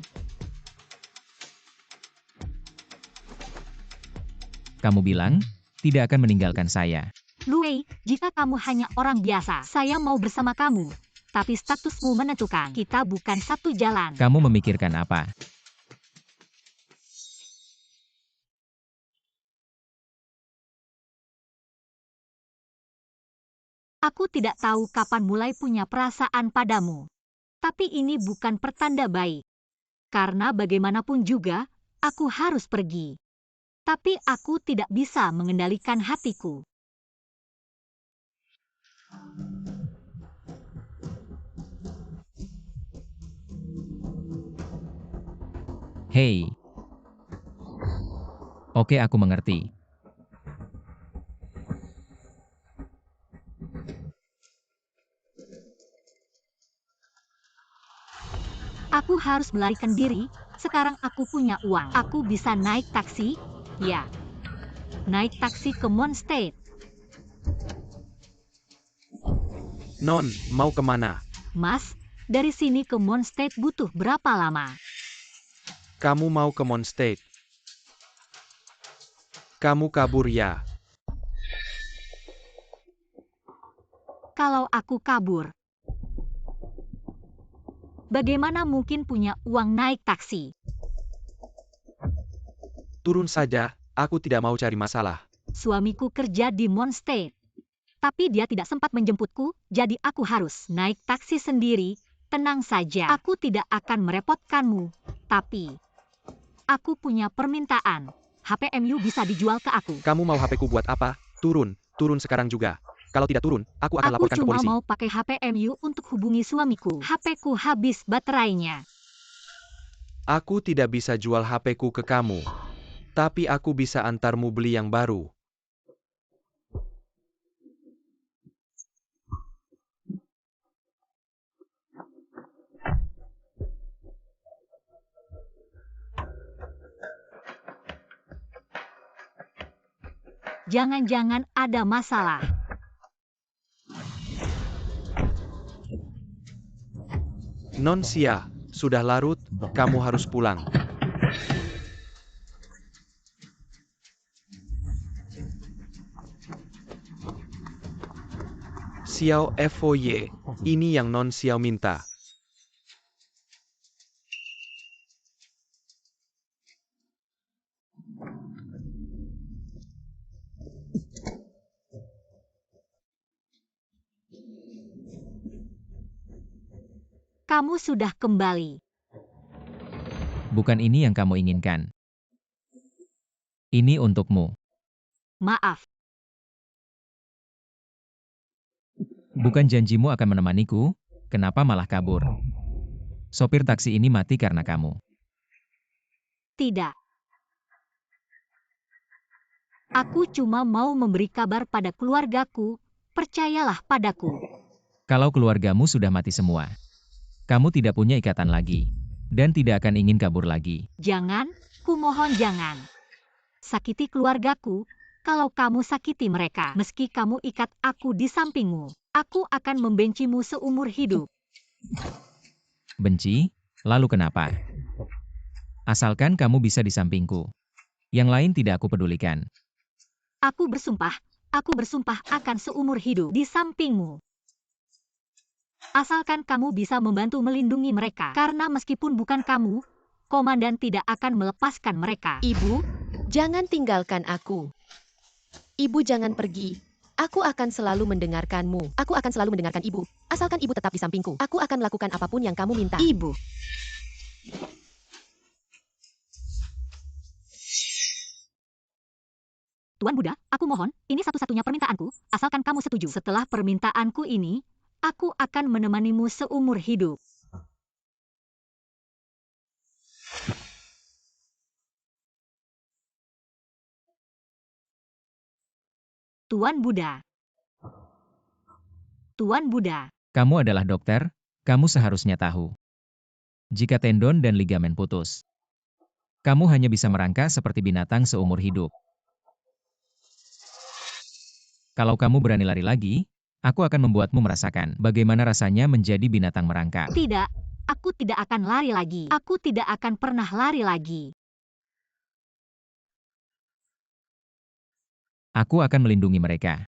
Kamu bilang, tidak akan meninggalkan saya. Lui, jika kamu hanya orang biasa, saya mau bersama kamu. Tapi statusmu menentukan, kita bukan satu jalan. Kamu memikirkan apa? Aku tidak tahu kapan mulai punya perasaan padamu. Tapi ini bukan pertanda baik. Karena bagaimanapun juga, aku harus pergi. Tapi aku tidak bisa mengendalikan hatiku. Hei. Oke, aku mengerti. Aku harus melarikan diri. Sekarang aku punya uang. Aku bisa naik taksi. Ya. Naik taksi ke Mondstadt. Non, mau kemana? Mas, dari sini ke Mondstadt butuh berapa lama? Kamu mau ke Mondstadt? Kamu kabur ya? Kalau aku kabur, bagaimana mungkin punya uang naik taksi? Turun saja, aku tidak mau cari masalah. Suamiku kerja di Mondstadt. Tapi dia tidak sempat menjemputku, jadi aku harus naik taksi sendiri. Tenang saja, aku tidak akan merepotkanmu. Tapi, aku punya permintaan. HPMU bisa dijual ke aku. Kamu mau HP-ku buat apa? Turun sekarang juga. Kalau tidak turun, aku akan laporkan ke Aku cuma polisi. mau pakai HPMU untuk hubungi suamiku. HP-ku habis baterainya. Aku tidak bisa jual HP-ku ke kamu. Tapi aku bisa antarmu beli yang baru. Jangan-jangan ada masalah. Nonsia, sudah larut, kamu harus pulang. Xiao Foye, ini yang Non Xiao minta. Kamu sudah kembali. Bukan ini yang kamu inginkan. Ini untukmu. Maaf, Bukan janjimu akan menemaniku, kenapa malah kabur? Sopir taksi ini mati karena kamu. tidak. Aku cuma mau memberi kabar pada keluargaku. Percayalah padaku. Kalau keluargamu sudah mati semua, kamu tidak punya ikatan lagi, dan tidak akan ingin kabur lagi. Jangan, kumohon jangan. Sakiti keluargaku, kalau kamu sakiti mereka. Meski kamu ikat aku di sampingmu, aku akan membencimu seumur hidup. Benci? Lalu kenapa? Asalkan kamu bisa di sampingku. Yang lain tidak aku pedulikan. Aku bersumpah akan seumur hidup di sampingmu. Asalkan kamu bisa membantu melindungi mereka. Karena meskipun bukan kamu, komandan tidak akan melepaskan mereka. Ibu, jangan tinggalkan aku. Ibu jangan pergi. Aku akan selalu mendengarkanmu. Aku akan selalu mendengarkan ibu. Asalkan ibu tetap di sampingku. Aku akan lakukan apapun yang kamu minta. Ibu. Tuan Buddha, aku mohon, ini satu-satunya permintaanku, asalkan kamu setuju. Setelah permintaanku ini, aku akan menemanimu seumur hidup. Tuan Buddha. Tuan Buddha. Kamu adalah dokter, kamu seharusnya tahu. Jika tendon dan ligamen putus, kamu hanya bisa merangkak seperti binatang seumur hidup. Kalau kamu berani lari lagi, aku akan membuatmu merasakan bagaimana rasanya menjadi binatang merangkak. Tidak, aku tidak akan lari lagi. Aku tidak akan pernah lari lagi. Aku akan melindungi mereka.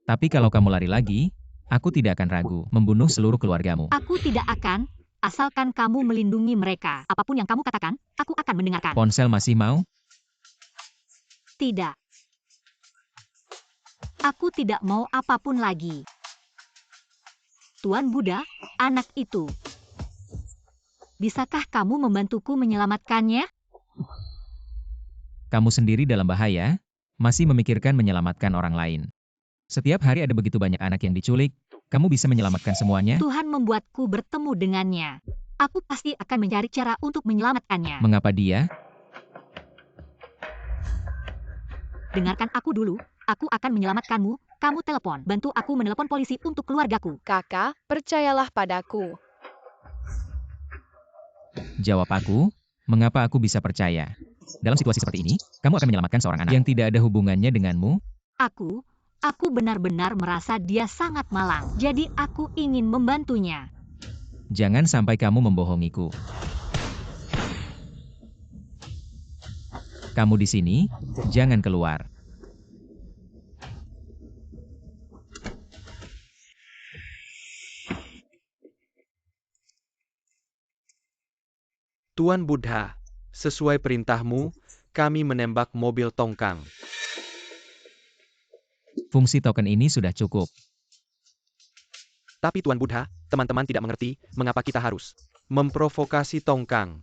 Tapi kalau kamu lari lagi, aku tidak akan ragu membunuh seluruh keluargamu. Aku tidak akan, asalkan kamu melindungi mereka. Apapun yang kamu katakan, aku akan mendengarkan. Ponsel masih mau? Tidak. Aku tidak mau apapun lagi. Tuan Buddha, anak itu. Bisakah kamu membantuku menyelamatkannya? Kamu sendiri dalam bahaya, masih memikirkan menyelamatkan orang lain. Setiap hari ada begitu banyak anak yang diculik, kamu bisa menyelamatkan semuanya? Tuhan membuatku bertemu dengannya. Aku pasti akan mencari cara untuk menyelamatkannya. Mengapa dia? Dengarkan aku dulu, aku akan menyelamatkanmu. Kamu telepon, bantu aku menelepon polisi untuk keluargaku. Kakak, percayalah padaku. Jawab aku, mengapa aku bisa percaya? Dalam situasi seperti ini, kamu akan menyelamatkan seorang anak yang tidak ada hubungannya denganmu? Aku benar-benar merasa dia sangat malang. Jadi aku ingin membantunya. Jangan sampai kamu membohongiku. Kamu di sini, jangan keluar. Tuan Buddha, sesuai perintahmu, kami menembak mobil tongkang. Fungsi token ini sudah cukup. Tapi Tuan Buddha, teman-teman tidak mengerti mengapa kita harus memprovokasi tongkang.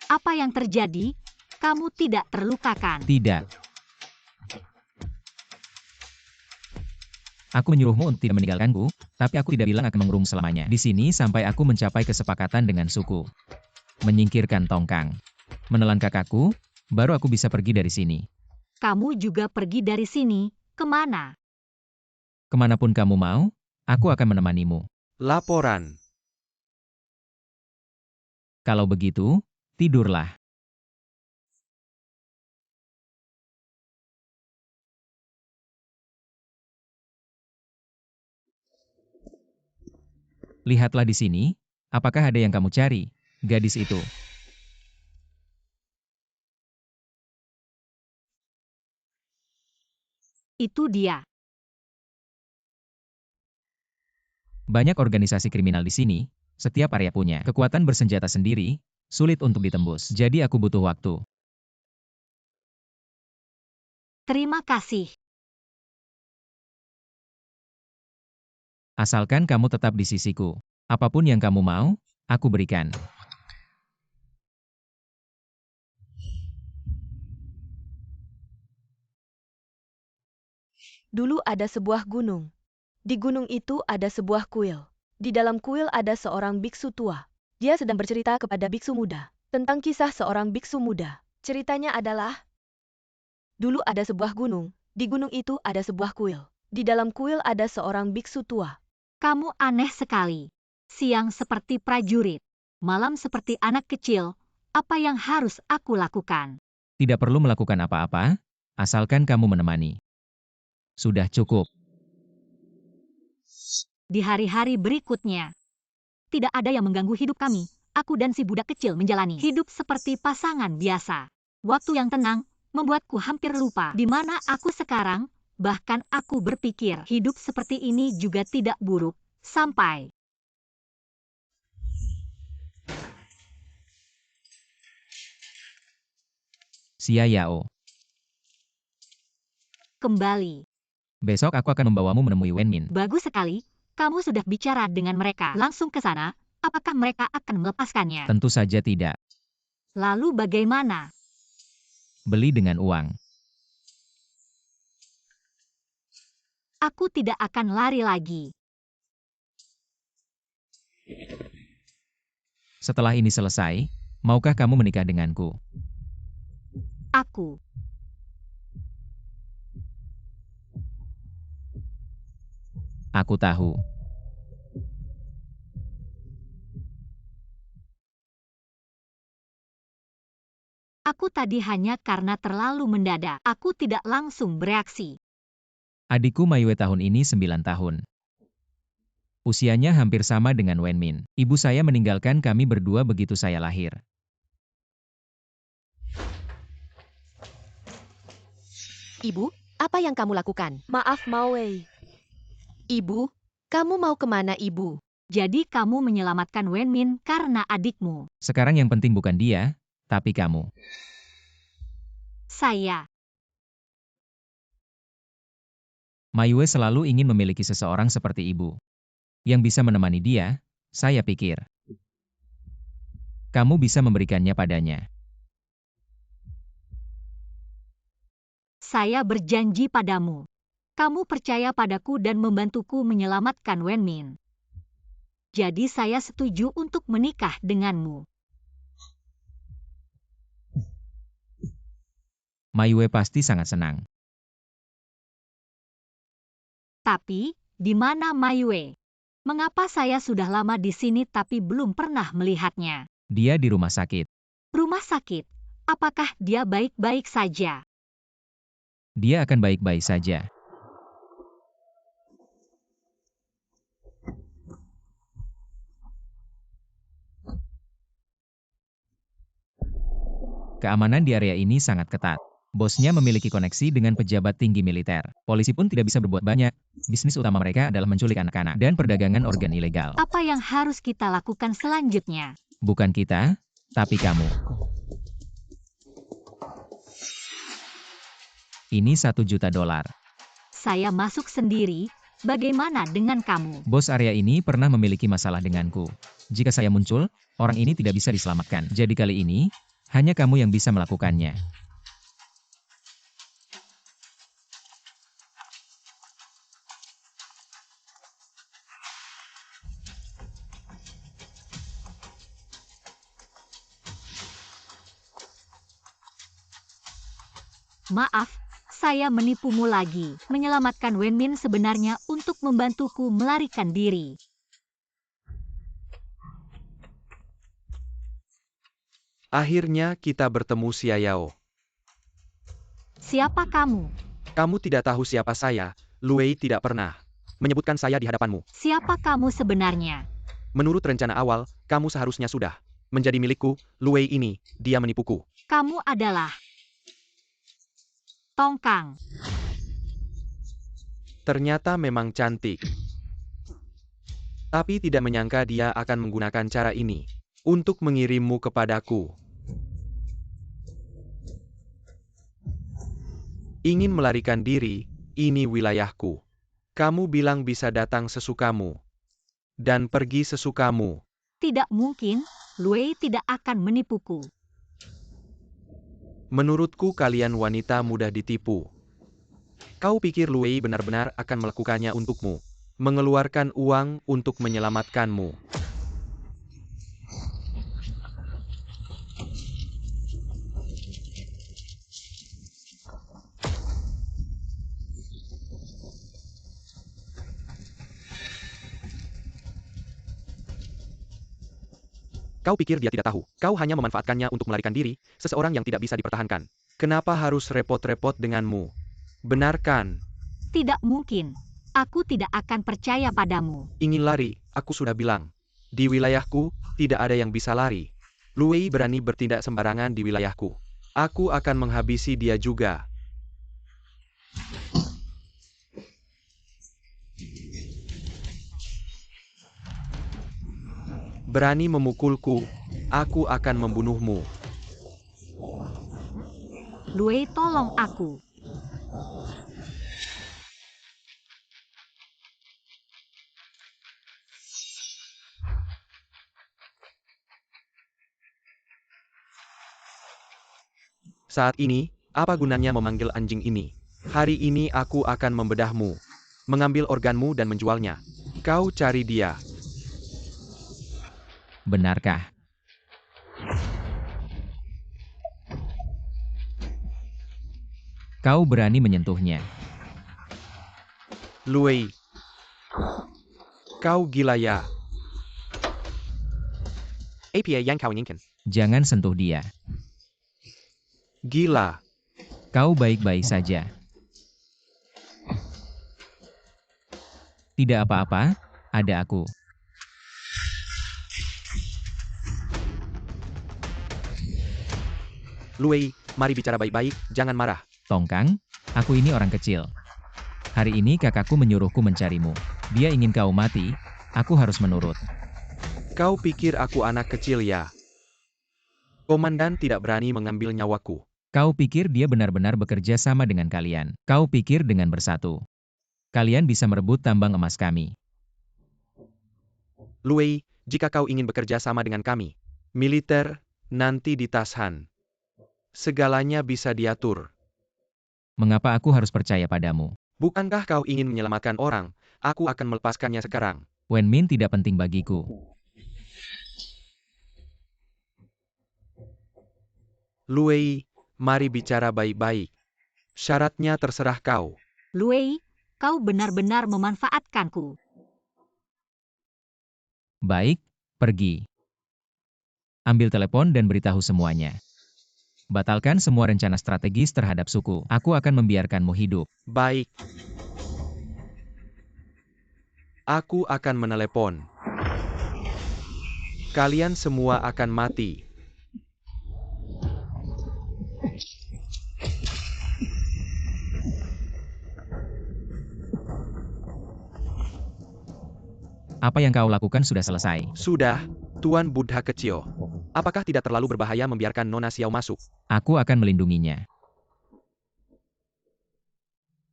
Apa yang terjadi? Kamu tidak terlukakan. Tidak. Aku menyuruhmu untuk tidak meninggalkanku, tapi aku tidak bilang akan mengurung selamanya di sini sampai aku mencapai kesepakatan dengan suku. Menyingkirkan tongkang. Menelan kakakku, baru aku bisa pergi dari sini. Kamu juga pergi dari sini, kemana? Kemanapun kamu mau, aku akan menemanimu. Laporan. Kalau begitu, tidurlah. Lihatlah di sini, apakah ada yang kamu cari, gadis itu? Itu dia. Banyak organisasi kriminal di sini, setiap area punya kekuatan bersenjata sendiri, sulit untuk ditembus. Jadi aku butuh waktu. Terima kasih. Asalkan kamu tetap di sisiku. Apapun yang kamu mau, aku berikan. Dulu ada sebuah gunung. Di gunung itu ada sebuah kuil. Di dalam kuil ada seorang biksu tua. Dia sedang bercerita kepada biksu muda tentang kisah seorang biksu muda. Ceritanya adalah, dulu ada sebuah gunung. Di gunung itu ada sebuah kuil. Di dalam kuil ada seorang biksu tua. Kamu aneh sekali. Siang seperti prajurit, malam seperti anak kecil. Apa yang harus aku lakukan? Tidak perlu melakukan apa-apa, asalkan kamu menemani. Sudah cukup. Di hari-hari berikutnya, tidak ada yang mengganggu hidup kami. Aku dan si budak kecil menjalani hidup seperti pasangan biasa. Waktu yang tenang membuatku hampir lupa di mana aku sekarang. Bahkan aku berpikir hidup seperti ini juga tidak buruk. Sampai Xia Yao. kembali. Besok aku akan membawamu menemui Wenmin. Bagus sekali. Kamu sudah bicara dengan mereka. Langsung ke sana. Apakah mereka akan melepaskannya? Tentu saja tidak. Lalu bagaimana? Beli dengan uang. Aku tidak akan lari lagi. Setelah ini selesai, maukah kamu menikah denganku? Aku Aku tahu. Aku tadi hanya karena terlalu mendadak. Aku tidak langsung bereaksi. Adikku Maiyue tahun ini 9 tahun. Usianya hampir sama dengan Wenmin. Ibu saya meninggalkan kami berdua begitu saya lahir. Ibu, apa yang kamu lakukan? Maaf Mawei. Ibu, kamu mau kemana ibu? Jadi kamu menyelamatkan Wenmin karena adikmu. Sekarang yang penting bukan dia, tapi kamu. Saya. Maiyue selalu ingin memiliki seseorang seperti ibu. Yang bisa menemani dia, saya pikir. Kamu bisa memberikannya padanya. Saya berjanji padamu. Kamu percaya padaku dan membantuku menyelamatkan Wenmin. Jadi saya setuju untuk menikah denganmu. Maiyue pasti sangat senang. Tapi, di mana Maiyue? Mengapa saya sudah lama di sini tapi belum pernah melihatnya? Dia di rumah sakit. Rumah sakit? Apakah dia baik-baik saja? Dia akan baik-baik saja. Keamanan di area ini sangat ketat. Bosnya memiliki koneksi dengan pejabat tinggi militer. Polisi pun tidak bisa berbuat banyak. Bisnis utama mereka adalah menculik anak-anak dan perdagangan organ ilegal. Apa yang harus kita lakukan selanjutnya? Bukan kita, tapi kamu. Ini $1 juta. Saya masuk sendiri. Bagaimana dengan kamu? Bos area ini pernah memiliki masalah denganku. Jika saya muncul, orang ini tidak bisa diselamatkan. Jadi kali ini, hanya kamu yang bisa melakukannya. Maaf, saya menipumu lagi. Menyelamatkan Wenmin sebenarnya untuk membantuku melarikan diri. Akhirnya kita bertemu Xiao. Siapa kamu? Kamu tidak tahu siapa saya, Luei tidak pernah menyebutkan saya di hadapanmu. Siapa kamu sebenarnya? Menurut rencana awal, kamu seharusnya sudah menjadi milikku, Luei ini, dia menipuku. Kamu adalah Tongkang. Ternyata memang cantik. Tapi tidak menyangka dia akan menggunakan cara ini untuk mengirimmu kepadaku. Ingin melarikan diri, ini wilayahku. Kamu bilang bisa datang sesukamu. Dan pergi sesukamu. Tidak mungkin, Luei tidak akan menipuku. Menurutku kalian wanita mudah ditipu. Kau pikir Luei benar-benar akan melakukannya untukmu? Mengeluarkan uang untuk menyelamatkanmu. Kau pikir dia tidak tahu? Kau hanya memanfaatkannya untuk melarikan diri, seseorang yang tidak bisa dipertahankan. Kenapa harus repot-repot denganmu? Benarkan. Tidak mungkin. Aku tidak akan percaya padamu. Ingin lari, aku sudah bilang. Di wilayahku, tidak ada yang bisa lari. Luei berani bertindak sembarangan di wilayahku. Aku akan menghabisi dia juga. Berani memukulku, aku akan membunuhmu. Luei, tolong aku. Saat ini, apa gunanya memanggil anjing ini? Hari ini aku akan membedahmu, mengambil organmu dan menjualnya. Kau cari dia. Benarkah? Kau berani menyentuhnya. Luei. Kau gila ya. Apa yang kau inginkan? Jangan sentuh dia. Gila. Kau baik-baik saja. Tidak apa-apa, ada aku. Luei, mari bicara baik-baik, jangan marah. Tongkang, aku ini orang kecil. Hari ini kakakku menyuruhku mencarimu. Dia ingin kau mati, aku harus menurut. Kau pikir aku anak kecil ya? Komandan tidak berani mengambil nyawaku. Kau pikir dia benar-benar bekerja sama dengan kalian. Kau pikir dengan bersatu. Kalian bisa merebut tambang emas kami. Luei, jika kau ingin bekerja sama dengan kami, militer, nanti ditahan. Segalanya bisa diatur. Mengapa aku harus percaya padamu? Bukankah kau ingin menyelamatkan orang? Aku akan melepaskannya sekarang. Wenmin tidak penting bagiku. Luei, mari bicara baik-baik. Syaratnya terserah kau. Luei, kau benar-benar memanfaatkanku. Baik, pergi. Ambil telepon dan beritahu semuanya. Batalkan semua rencana strategis terhadap suku. Aku akan membiarkanmu hidup. Baik. Aku akan menelepon. Kalian semua akan mati. Apa yang kau lakukan sudah selesai. Sudah, Tuan Buddha kecil. Apakah tidak terlalu berbahaya membiarkan Nona Xiao masuk? Aku akan melindunginya.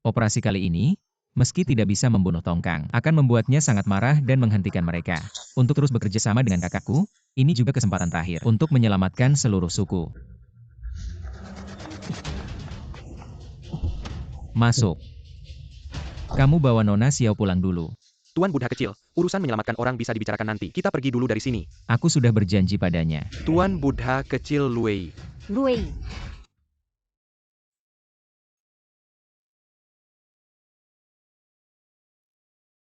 Operasi kali ini, meski tidak bisa membunuh Tongkang, akan membuatnya sangat marah dan menghentikan mereka. Untuk terus bekerja sama dengan kakakku, ini juga kesempatan terakhir untuk menyelamatkan seluruh suku. Masuk. Kamu bawa Nona Xiao pulang dulu. Tuan Buddha kecil, urusan menyelamatkan orang bisa dibicarakan nanti. Kita pergi dulu dari sini. Aku sudah berjanji padanya. Tuan Buddha kecil Luei. Luei,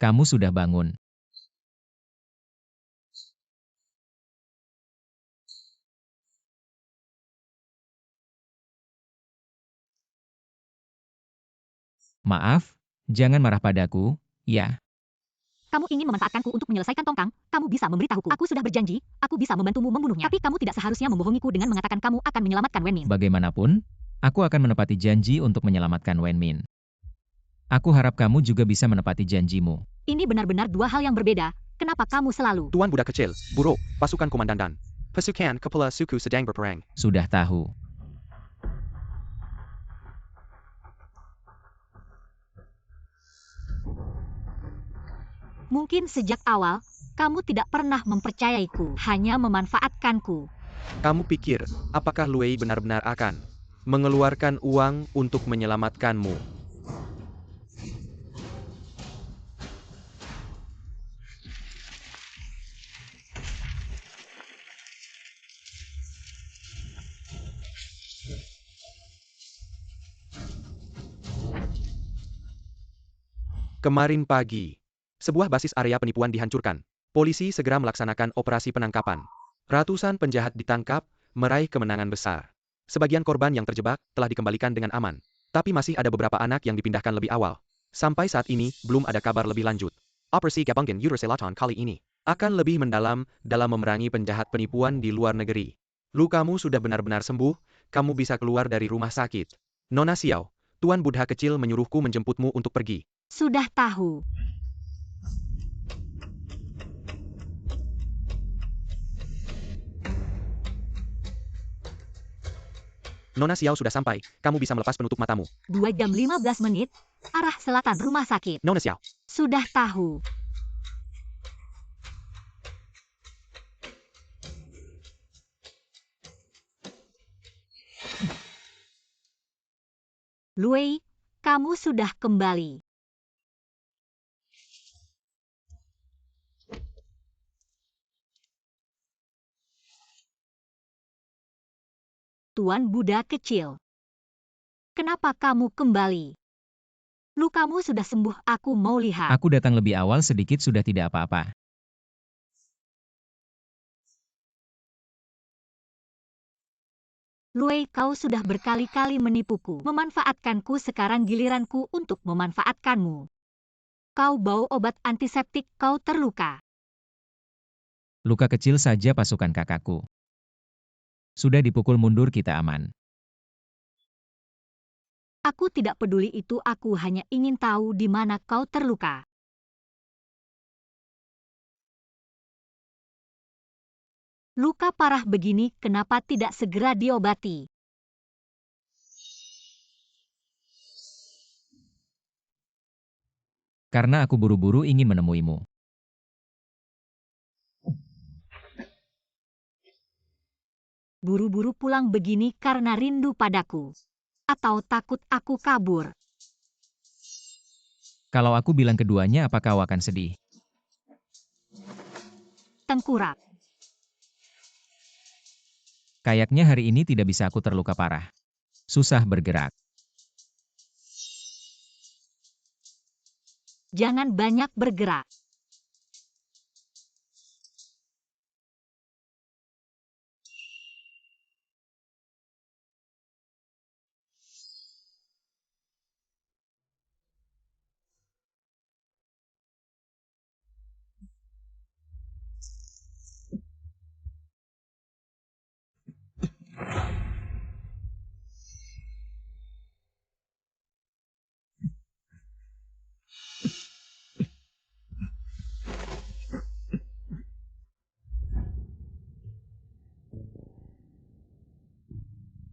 kamu sudah bangun. Maaf, jangan marah padaku, ya. Kamu ingin memanfaatkanku untuk menyelesaikan tongkang, kamu bisa memberitahuku. Aku sudah berjanji, aku bisa membantumu membunuhnya. Tapi kamu tidak seharusnya membohongiku dengan mengatakan kamu akan menyelamatkan Wenmin. Bagaimanapun, aku akan menepati janji untuk menyelamatkan Wenmin. Aku harap kamu juga bisa menepati janjimu. Ini benar-benar dua hal yang berbeda. Kenapa kamu selalu... Tuan budak kecil, buruk, pasukan komandan dan pasukan kepala suku sedang berperang. Sudah tahu. Mungkin sejak awal, kamu tidak pernah mempercayaiku, hanya memanfaatkanku. Kamu pikir, apakah Luei benar-benar akan mengeluarkan uang untuk menyelamatkanmu? Kemarin pagi, sebuah basis area penipuan dihancurkan. Polisi segera melaksanakan operasi penangkapan. Ratusan penjahat ditangkap, meraih kemenangan besar. Sebagian korban yang terjebak telah dikembalikan dengan aman. Tapi masih ada beberapa anak yang dipindahkan lebih awal. Sampai saat ini, belum ada kabar lebih lanjut. Operasi Gabungan Yudhselatan kali ini akan lebih mendalam dalam memerangi penjahat penipuan di luar negeri. Lukamu sudah benar-benar sembuh, kamu bisa keluar dari rumah sakit. Nona Xiao, Tuan Buddha kecil menyuruhku menjemputmu untuk pergi. Sudah tahu. Nona Xiao sudah sampai, kamu bisa melepas penutup matamu. 2 jam 15 menit, arah selatan rumah sakit. Nona Xiao. Sudah tahu. Luei, kamu sudah kembali. Tuan Buddha kecil. Kenapa kamu kembali? Lukamu sudah sembuh, aku mau lihat. Aku datang lebih awal sedikit sudah tidak apa-apa. Luei, kau sudah berkali-kali menipuku, memanfaatkanku, sekarang giliranku untuk memanfaatkanmu. Kau bau obat antiseptik, kau terluka. Luka kecil saja pasukan kakakku. Sudah dipukul mundur kita aman. Aku tidak peduli itu, aku hanya ingin tahu di mana kau terluka. Luka parah begini, kenapa tidak segera diobati? Karena aku buru-buru ingin menemuimu. Buru-buru pulang begini karena rindu padaku? Atau takut aku kabur? Kalau aku bilang keduanya, apa kau akan sedih? Tengkurap. Kayaknya hari ini tidak bisa, aku terluka parah. Susah bergerak. Jangan banyak bergerak.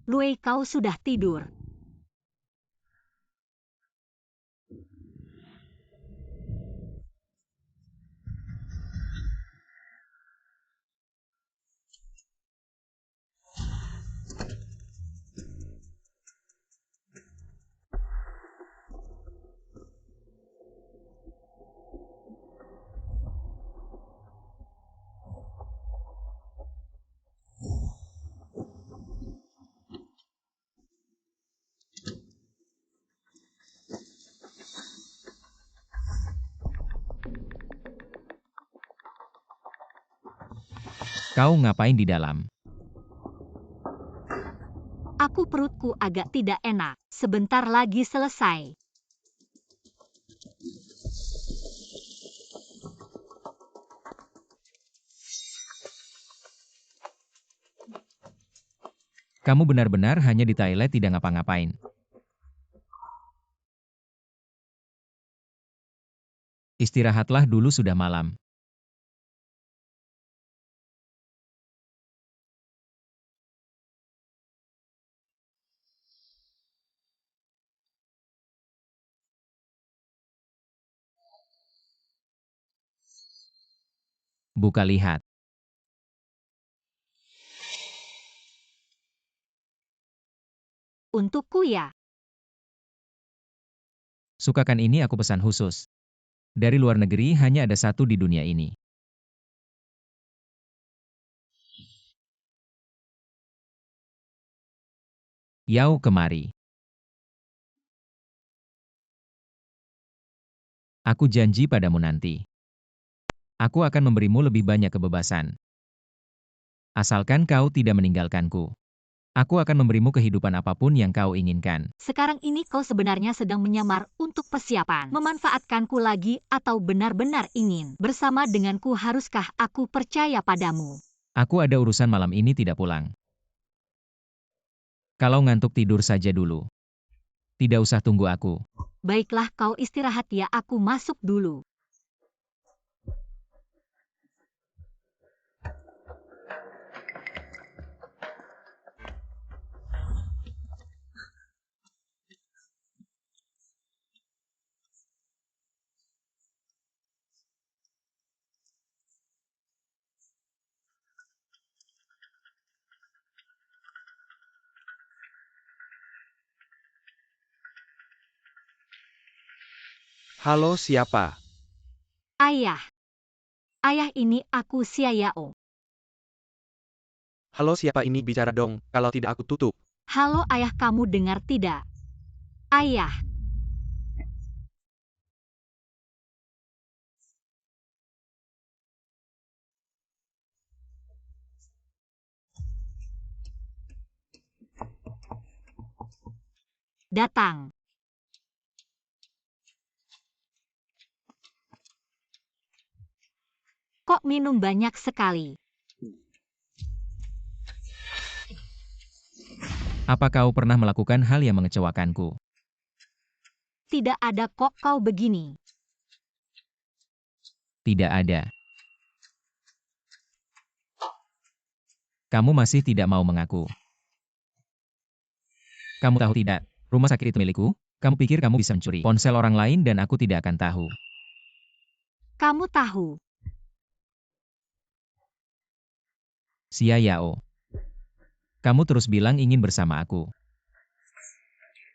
Luei, kau sudah tidur. Kau ngapain di dalam? Perutku agak tidak enak. Sebentar lagi selesai. Kamu benar-benar hanya di toilet tidak ngapa-ngapain. Istirahatlah dulu sudah malam. Buka lihat. Untukku ya. Sukakan ini aku pesan khusus. Dari luar negeri hanya ada satu di dunia ini. Yau kemari. Aku janji padamu nanti. Aku akan memberimu lebih banyak kebebasan. Asalkan kau tidak meninggalkanku. Aku akan memberimu kehidupan apapun yang kau inginkan. Sekarang ini kau sebenarnya sedang menyamar untuk persiapan. Memanfaatkanku lagi atau benar-benar ingin bersama denganku, haruskah aku percaya padamu? Aku ada urusan malam ini tidak pulang. Kalau ngantuk tidur saja dulu. Tidak usah tunggu aku. Baiklah, kau istirahat ya, aku masuk dulu. Halo, siapa? Ayah. Ayah, ini aku Xia Yao. Halo, siapa ini, bicara dong, kalau tidak aku tutup. Halo ayah, kamu dengar tidak? Ayah. Datang. Kok minum banyak sekali? Apa kau pernah melakukan hal yang mengecewakanku? Tidak ada kok, kau begini. Tidak ada. Kamu masih tidak mau mengaku. Kamu tahu tidak, rumah sakit itu milikku? Kamu pikir kamu bisa mencuri ponsel orang lain dan aku tidak akan tahu. Kamu tahu. Xia Yao. Kamu terus bilang ingin bersama aku.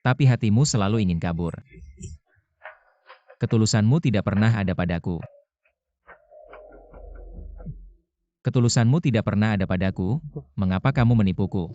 Tapi hatimu selalu ingin kabur. Ketulusanmu tidak pernah ada padaku. Ketulusanmu tidak pernah ada padaku, mengapa kamu menipuku?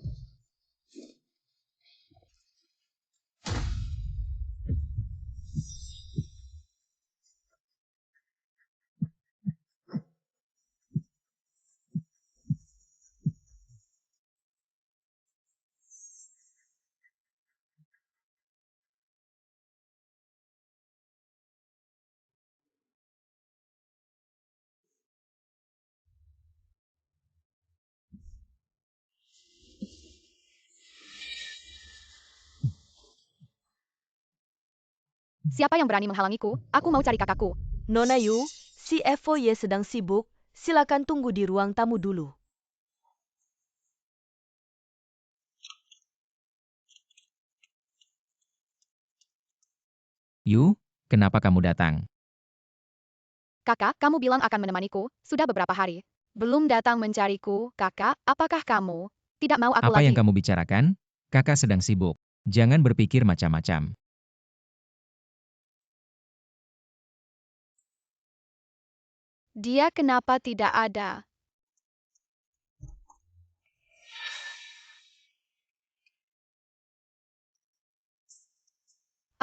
Siapa yang berani menghalangiku? Aku mau cari kakakku. Nona Yu, si Foye sedang sibuk. Silakan tunggu di ruang tamu dulu. Yu, kenapa kamu datang? Kakak, kamu bilang akan menemaniku, sudah beberapa hari. Belum datang mencariku, kakak, apakah kamu tidak mau aku Apa yang lagi? kamu bicarakan? Kakak sedang sibuk. Jangan berpikir macam-macam. Dia kenapa tidak ada?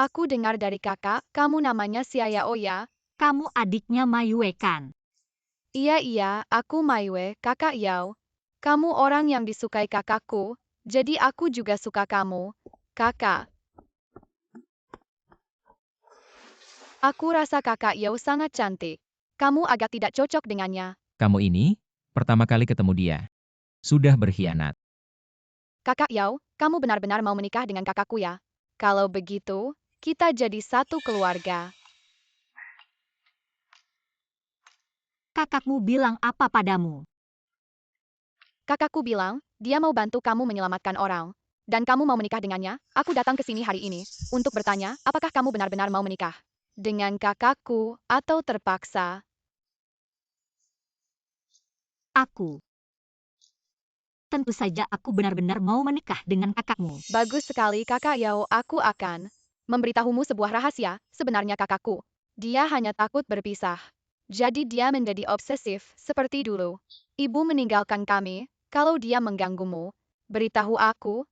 Aku dengar dari kakak, kamu namanya Xia Yao ya? Kamu adiknya Mayue kan? Iya, aku Maiwe, kakak Yao. Kamu orang yang disukai kakakku, jadi aku juga suka kamu, kakak. Aku rasa kakak Yao sangat cantik. Kamu agak tidak cocok dengannya. Kamu ini, pertama kali ketemu dia. Sudah berkhianat. Kakak Yao, kamu benar-benar mau menikah dengan kakakku ya? Kalau begitu, kita jadi satu keluarga. Kakakmu bilang apa padamu? Kakakku bilang, dia mau bantu kamu menyelamatkan orang. Dan kamu mau menikah dengannya? Aku datang ke sini hari ini untuk bertanya, apakah kamu benar-benar mau menikah dengan kakakku atau terpaksa? Aku. Tentu saja aku benar-benar mau menikah dengan kakakmu. Bagus sekali kakak Yao, aku akan memberitahumu sebuah rahasia. Sebenarnya kakakku, dia hanya takut berpisah. Jadi dia menjadi obsesif seperti dulu. Ibu meninggalkan kami, kalau dia mengganggumu, beritahu aku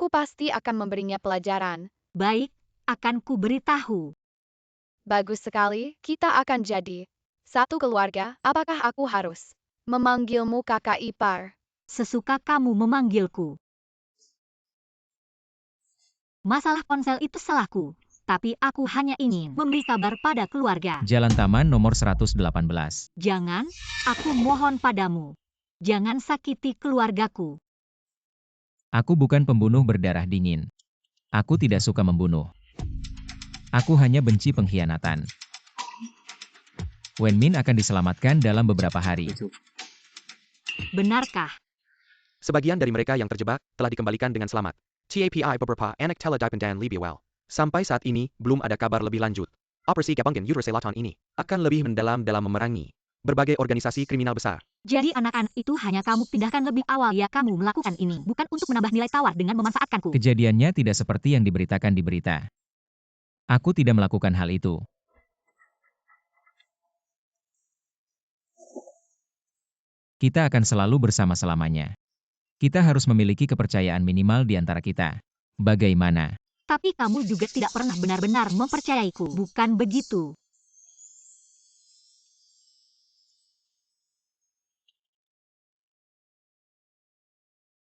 pasti akan memberinya pelajaran. Baik, akan ku beritahu. Bagus sekali, kita akan jadi satu keluarga. Apakah aku harus memanggilmu kakak ipar? Sesuka kamu memanggilku. Masalah ponsel itu salahku, tapi aku hanya ingin memberi kabar pada keluarga. Jalan Taman nomor 118. Jangan, aku mohon padamu. Jangan sakiti keluargaku. Aku bukan pembunuh berdarah dingin. Aku tidak suka membunuh. Aku hanya benci pengkhianatan. Wenmin akan diselamatkan dalam beberapa hari. Benarkah? Sebagian dari mereka yang terjebak telah dikembalikan dengan selamat. TAPI beberapa anak telah dan lebih well. Sampai saat ini, belum ada kabar lebih lanjut. Operasi Gabungan Selatan ini akan lebih mendalam dalam memerangi berbagai organisasi kriminal besar. Jadi anak-anak itu hanya kamu pindahkan lebih awal ya kamu melakukan ini. Bukan untuk menambah nilai tawar dengan memanfaatkanku. Kejadiannya tidak seperti yang diberitakan di berita. Aku tidak melakukan hal itu. Kita akan selalu bersama selamanya. Kita harus memiliki kepercayaan minimal di antara kita. Bagaimana? Tapi kamu juga tidak pernah benar-benar mempercayaiku. Bukan begitu?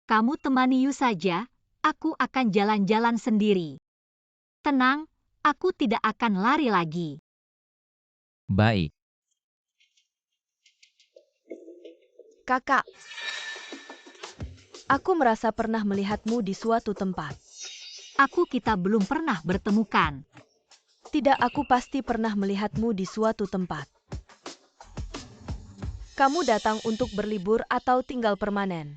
Kamu temani Yu saja, aku akan jalan-jalan sendiri. Tenang, aku tidak akan lari lagi. Baik. Kakak, aku merasa pernah melihatmu di suatu tempat. Kita belum pernah bertemukan. Tidak, aku pasti pernah melihatmu di suatu tempat. Kamu datang untuk berlibur atau tinggal permanen?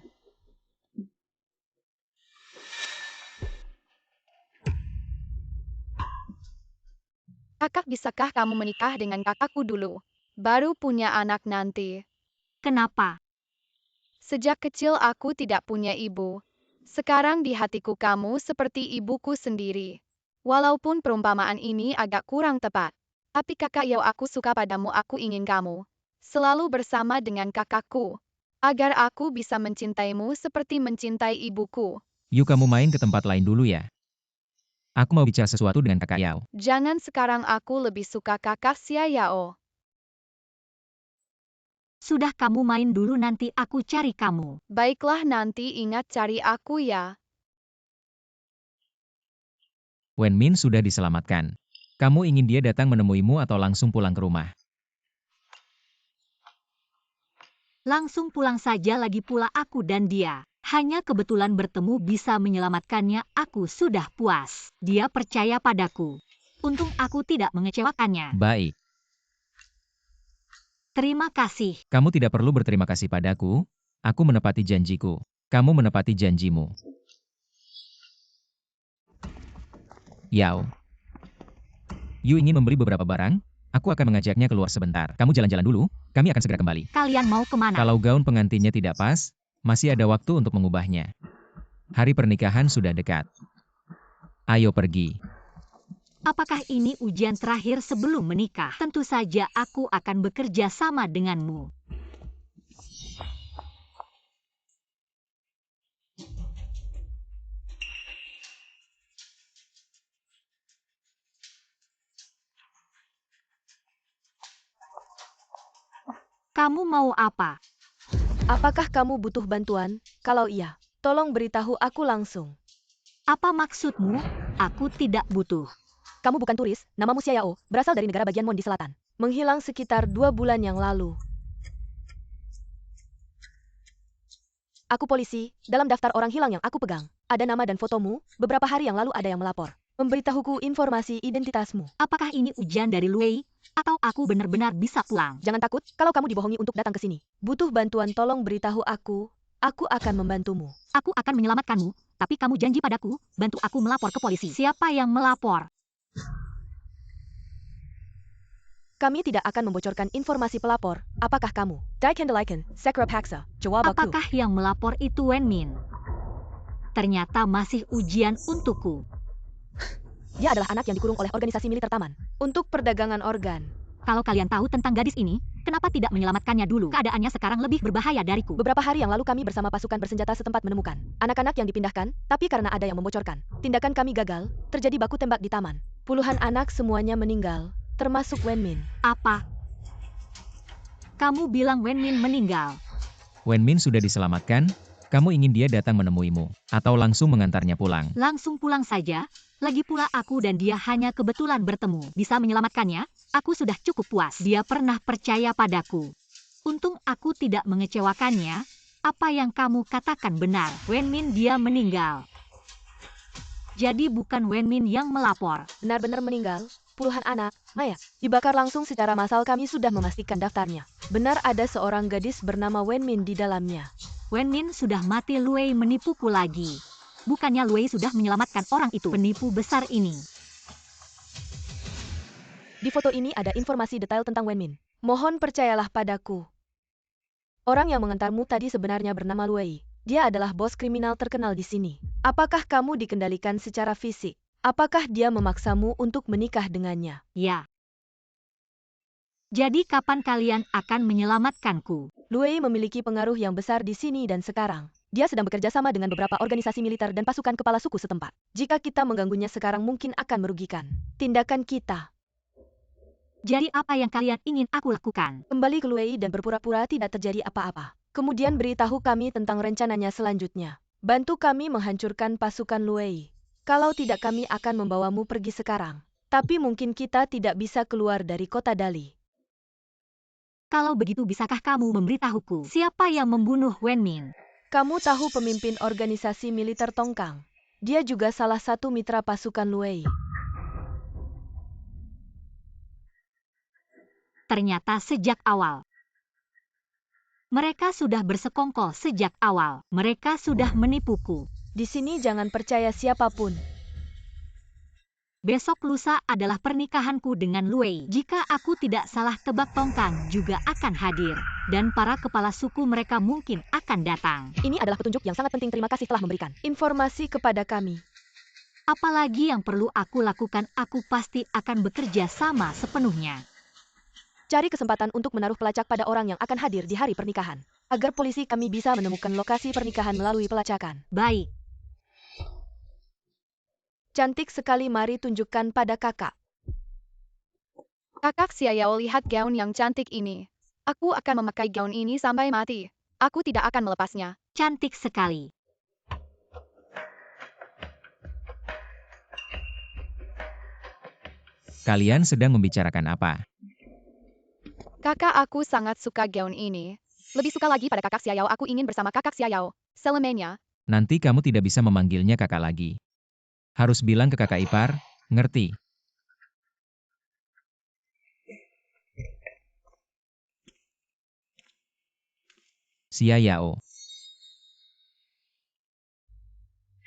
Kakak, bisakah kamu menikah dengan kakakku dulu? Baru punya anak nanti. Kenapa? Sejak kecil aku tidak punya ibu. Sekarang di hatiku kamu seperti ibuku sendiri. Walaupun perumpamaan ini agak kurang tepat. Tapi kakak Yao, aku suka padamu, aku ingin kamu selalu bersama dengan kakakku. Agar aku bisa mencintaimu seperti mencintai ibuku. Yuk kamu main ke tempat lain dulu ya. Aku mau bicara sesuatu dengan kakak Yao. Jangan, sekarang aku lebih suka kakak Xia Yao. Sudah, kamu main dulu, nanti aku cari kamu. Baiklah, nanti ingat cari aku ya. Wenmin sudah diselamatkan. Kamu ingin dia datang menemuimu atau langsung pulang ke rumah? Langsung pulang saja, lagi pula aku dan dia. Hanya kebetulan bertemu bisa menyelamatkannya, aku sudah puas. Dia percaya padaku. Untung aku tidak mengecewakannya. Baik. Terima kasih. Kamu tidak perlu berterima kasih padaku. Aku menepati janjiku. Kamu menepati janjimu. Yao. Yu ingin membeli beberapa barang. Aku akan mengajaknya keluar sebentar. Kamu jalan-jalan dulu, kami akan segera kembali. Kalian mau kemana? Kalau gaun pengantinnya tidak pas, masih ada waktu untuk mengubahnya. Hari pernikahan sudah dekat. Ayo pergi. Apakah ini ujian terakhir sebelum menikah? Tentu saja aku akan bekerja sama denganmu. Kamu mau apa? Apakah kamu butuh bantuan? Kalau iya, tolong beritahu aku langsung. Apa maksudmu? Aku tidak butuh. Kamu bukan turis, namamu Xiao, berasal dari negara bagian Mon di selatan. Menghilang sekitar 2 bulan yang lalu. Aku polisi, dalam daftar orang hilang yang aku pegang. Ada nama dan fotomu, beberapa hari yang lalu ada yang melapor. Memberitahuku informasi identitasmu. Apakah ini ujian dari Luei? Atau aku benar-benar bisa pulang? Jangan takut, kalau kamu dibohongi untuk datang ke sini. Butuh bantuan tolong beritahu aku akan membantumu. Aku akan menyelamatkanmu, tapi kamu janji padaku, bantu aku melapor ke polisi. Siapa yang melapor? Kami tidak akan membocorkan informasi pelapor. Apakah kamu? Daikendeliken, Sekra Paksa, jawab aku. Apakah yang melapor itu Wenmin? Ternyata masih ujian untukku. Dia adalah anak yang dikurung oleh organisasi militer taman. Untuk perdagangan organ. Kalau kalian tahu tentang gadis ini, kenapa tidak menyelamatkannya dulu? Keadaannya sekarang lebih berbahaya dariku. Beberapa hari yang lalu kami bersama pasukan bersenjata setempat menemukan anak-anak yang dipindahkan, tapi karena ada yang membocorkan. Tindakan kami gagal, terjadi baku tembak di taman. Puluhan anak semuanya meninggal, termasuk Wenmin. Apa? Kamu bilang Wenmin meninggal. Wenmin sudah diselamatkan, kamu ingin dia datang menemuimu, atau langsung mengantarnya pulang. Langsung pulang saja. Lagi pula aku dan dia hanya kebetulan bertemu. Bisa menyelamatkannya, aku sudah cukup puas. Dia pernah percaya padaku. Untung aku tidak mengecewakannya. Apa yang kamu katakan benar. Wenmin dia meninggal. Jadi bukan Wenmin yang melapor. Benar-benar meninggal, puluhan anak, Maya, dibakar langsung secara massal. Kami sudah memastikan daftarnya. Benar ada seorang gadis bernama Wenmin di dalamnya. Wenmin sudah mati, Luei menipuku lagi. Bukannya Luei sudah menyelamatkan orang itu, penipu besar ini. Di foto ini ada informasi detail tentang Wenmin. Mohon percayalah padaku. Orang yang mengantarmu tadi sebenarnya bernama Luei. Dia adalah bos kriminal terkenal di sini. Apakah kamu dikendalikan secara fisik? Apakah dia memaksamu untuk menikah dengannya? Ya. Jadi kapan kalian akan menyelamatkanku? Luei memiliki pengaruh yang besar di sini dan sekarang. Dia sedang bekerja sama dengan beberapa organisasi militer dan pasukan kepala suku setempat. Jika kita mengganggunya sekarang mungkin akan merugikan tindakan kita. Jadi apa yang kalian ingin aku lakukan? Kembali ke Luei dan berpura-pura tidak terjadi apa-apa. Kemudian beritahu kami tentang rencananya selanjutnya. Bantu kami menghancurkan pasukan Luei. Kalau tidak kami akan membawamu pergi sekarang. Tapi mungkin kita tidak bisa keluar dari kota Dali. Kalau begitu bisakah kamu memberitahuku siapa yang membunuh Wenmin? Kamu tahu pemimpin organisasi militer Tongkang. Dia juga salah satu mitra pasukan Luei. Ternyata sejak awal. Mereka sudah bersekongkol sejak awal. Mereka sudah menipuku. Di sini jangan percaya siapapun. Besok lusa adalah pernikahanku dengan Luei. Jika aku tidak salah tebak, Tongkang juga akan hadir. Dan para kepala suku mereka mungkin akan datang. Ini adalah petunjuk yang sangat penting. Terima kasih telah memberikan informasi kepada kami. Apalagi yang perlu aku lakukan, aku pasti akan bekerja sama sepenuhnya. Cari kesempatan untuk menaruh pelacak pada orang yang akan hadir di hari pernikahan. Agar polisi kami bisa menemukan lokasi pernikahan melalui pelacakan. Baik. Cantik sekali, mari tunjukkan pada kakak. Kakak Xiao, lihat gaun yang cantik ini. Aku akan memakai gaun ini sampai mati. Aku tidak akan melepasnya. Cantik sekali. Kalian sedang membicarakan apa? Kakak, aku sangat suka gaun ini. Lebih suka lagi pada kakak Xiao. Aku ingin bersama kakak Xiao selamanya. Nanti kamu tidak bisa memanggilnya kakak lagi. Harus bilang ke kakak ipar, ngerti? Xiao.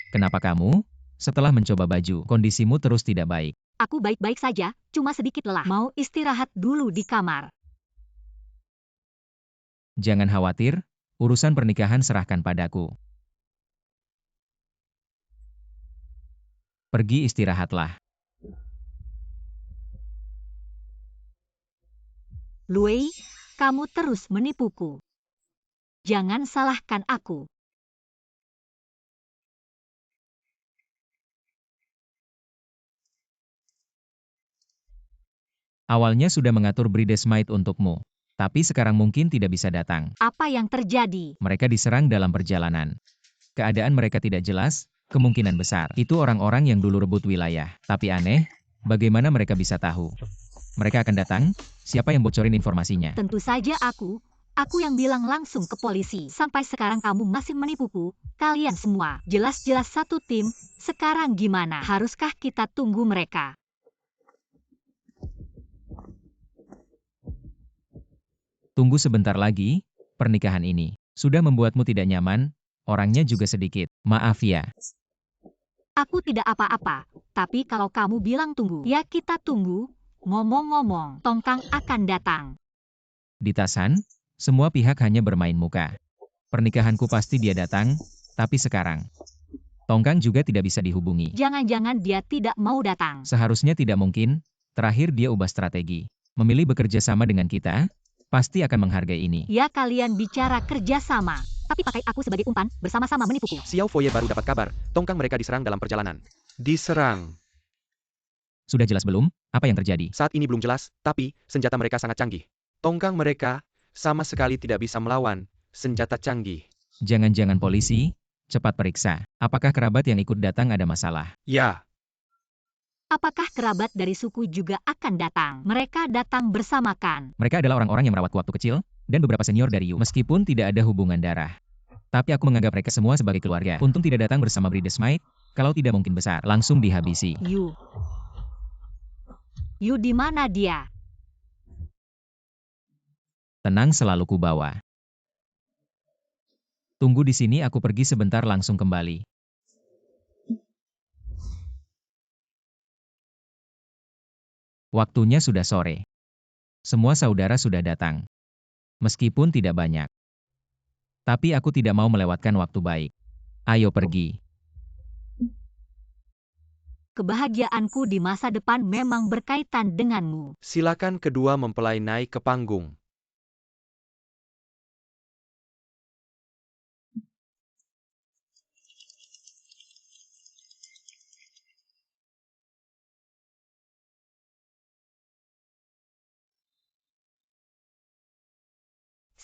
Kenapa kamu? Setelah mencoba baju, kondisimu terus tidak baik. Aku baik-baik saja, cuma sedikit lelah. Mau istirahat dulu di kamar. Jangan khawatir, urusan pernikahan serahkan padaku. Pergi istirahatlah. Luei, kamu terus menipuku. Jangan salahkan aku. Awalnya sudah mengatur bridesmaid untukmu. Tapi sekarang mungkin tidak bisa datang. Apa yang terjadi? Mereka diserang dalam perjalanan. Keadaan mereka tidak jelas, kemungkinan besar. Itu orang-orang yang dulu rebut wilayah. Tapi aneh, bagaimana mereka bisa tahu? Mereka akan datang? Siapa yang bocorin informasinya? Tentu saja aku. Aku yang bilang langsung ke polisi. Sampai sekarang kamu masih menipuku. Kalian semua. Jelas-jelas satu tim. Sekarang gimana? Haruskah kita tunggu mereka? Tunggu sebentar lagi, pernikahan ini sudah membuatmu tidak nyaman, orangnya juga sedikit. Maaf ya. Aku tidak apa-apa. Tapi kalau kamu bilang tunggu, ya kita tunggu. Ngomong-ngomong, Tongkang akan datang. Di Tasan, semua pihak hanya bermain muka. Pernikahanku pasti dia datang, tapi sekarang Tongkang juga tidak bisa dihubungi. Jangan-jangan dia tidak mau datang. Seharusnya tidak mungkin, terakhir dia ubah strategi. Memilih bekerja sama dengan kita, pasti akan menghargai ini. Ya kalian bicara kerjasama. Tapi pakai aku sebagai umpan, bersama-sama menipuku. Xiao Foye baru dapat kabar, Tongkang mereka diserang dalam perjalanan. Diserang. Sudah jelas belum, apa yang terjadi? Saat ini belum jelas, tapi senjata mereka sangat canggih. Tongkang mereka sama sekali tidak bisa melawan senjata canggih. Jangan-jangan polisi, cepat periksa. Apakah kerabat yang ikut datang ada masalah? Ya, Apakah kerabat dari suku juga akan datang? Mereka datang bersamakan. Mereka adalah orang-orang yang merawatku waktu kecil, dan beberapa senior dari Yu. Meskipun tidak ada hubungan darah. Tapi aku menganggap mereka semua sebagai keluarga. Untung tidak datang bersama Bridesmaid, kalau tidak mungkin besar. Langsung dihabisi. Yu di mana dia? Tenang selalu kubawa. Tunggu di sini aku pergi sebentar langsung kembali. Waktunya sudah sore. Semua saudara sudah datang. Meskipun tidak banyak. Tapi aku tidak mau melewatkan waktu baik. Ayo pergi. Kebahagiaanku di masa depan memang berkaitan denganmu. silakan kedua mempelai naik ke panggung.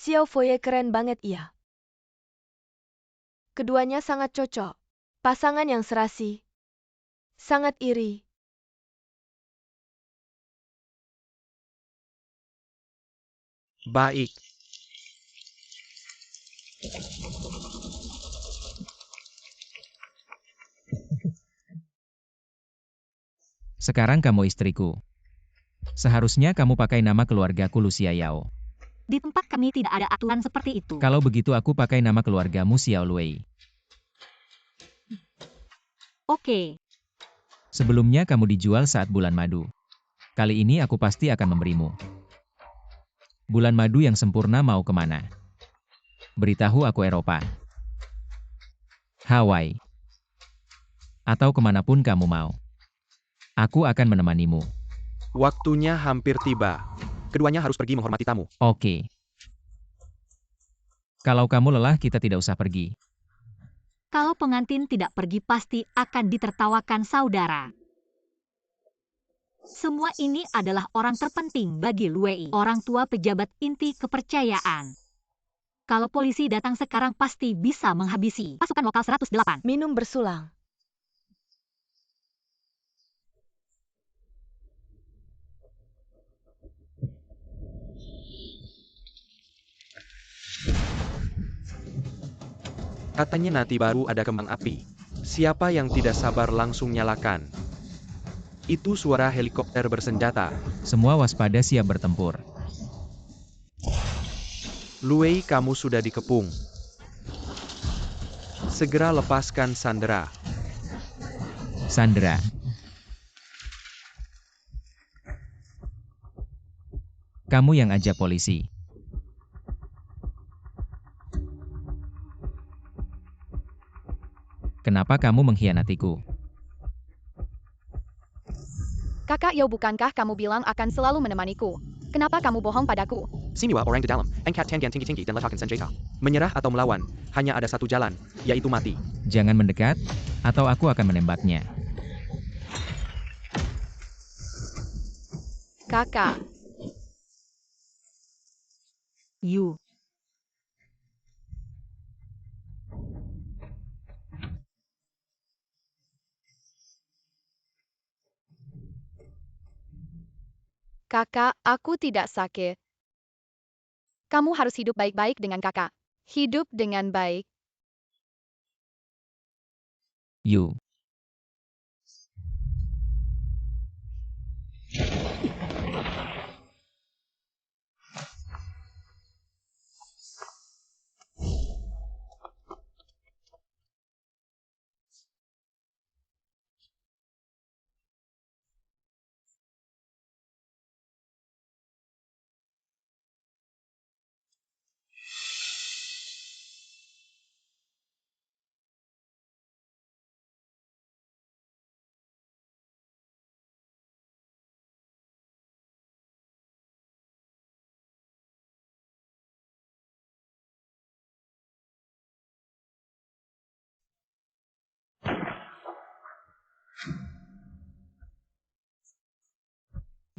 Xiao Foye keren banget iya. Keduanya sangat cocok. Pasangan yang serasi. Sangat iri. Baik. Sekarang kamu istriku. Seharusnya kamu pakai nama keluargaku Lucia Yao. Di tempat kami tidak ada aturan seperti itu. Kalau begitu aku pakai nama keluargamu Xiao Luei. Oke. Sebelumnya kamu dijual saat bulan madu. Kali ini aku pasti akan memberimu. Bulan madu yang sempurna mau kemana? Beritahu aku Eropa. Hawaii. Atau kemanapun kamu mau. Aku akan menemanimu. Waktunya hampir tiba. Keduanya harus pergi menghormati tamu. Oke. Kalau kamu lelah kita tidak usah pergi. Kalau pengantin tidak pergi pasti akan ditertawakan saudara. Semua ini adalah orang terpenting bagi Luei. Orang tua pejabat inti kepercayaan. Kalau polisi datang sekarang pasti bisa menghabisi. Pasukan lokal 108. Minum bersulang. Katanya nanti baru ada kembang api. Siapa yang tidak sabar langsung nyalakan. Itu suara helikopter bersenjata. Semua waspada siap bertempur. Luei, kamu sudah dikepung. Segera lepaskan Sandera. Sandra. Kamu yang ajak polisi. Kenapa kamu mengkhianatiku? Kakak Yao, bukankah kamu bilang akan selalu menemaniku? Kenapa kamu bohong padaku? Siniwa orang di dalam, angkat tangan tinggi-tinggi dan letakkan senjata. Menyerah atau melawan, hanya ada satu jalan, yaitu mati. Jangan mendekat, atau aku akan menembaknya. Kakak. Yu. Kakak, aku tidak sakit. Kamu harus hidup baik-baik dengan kakak. Hidup dengan baik. Yu.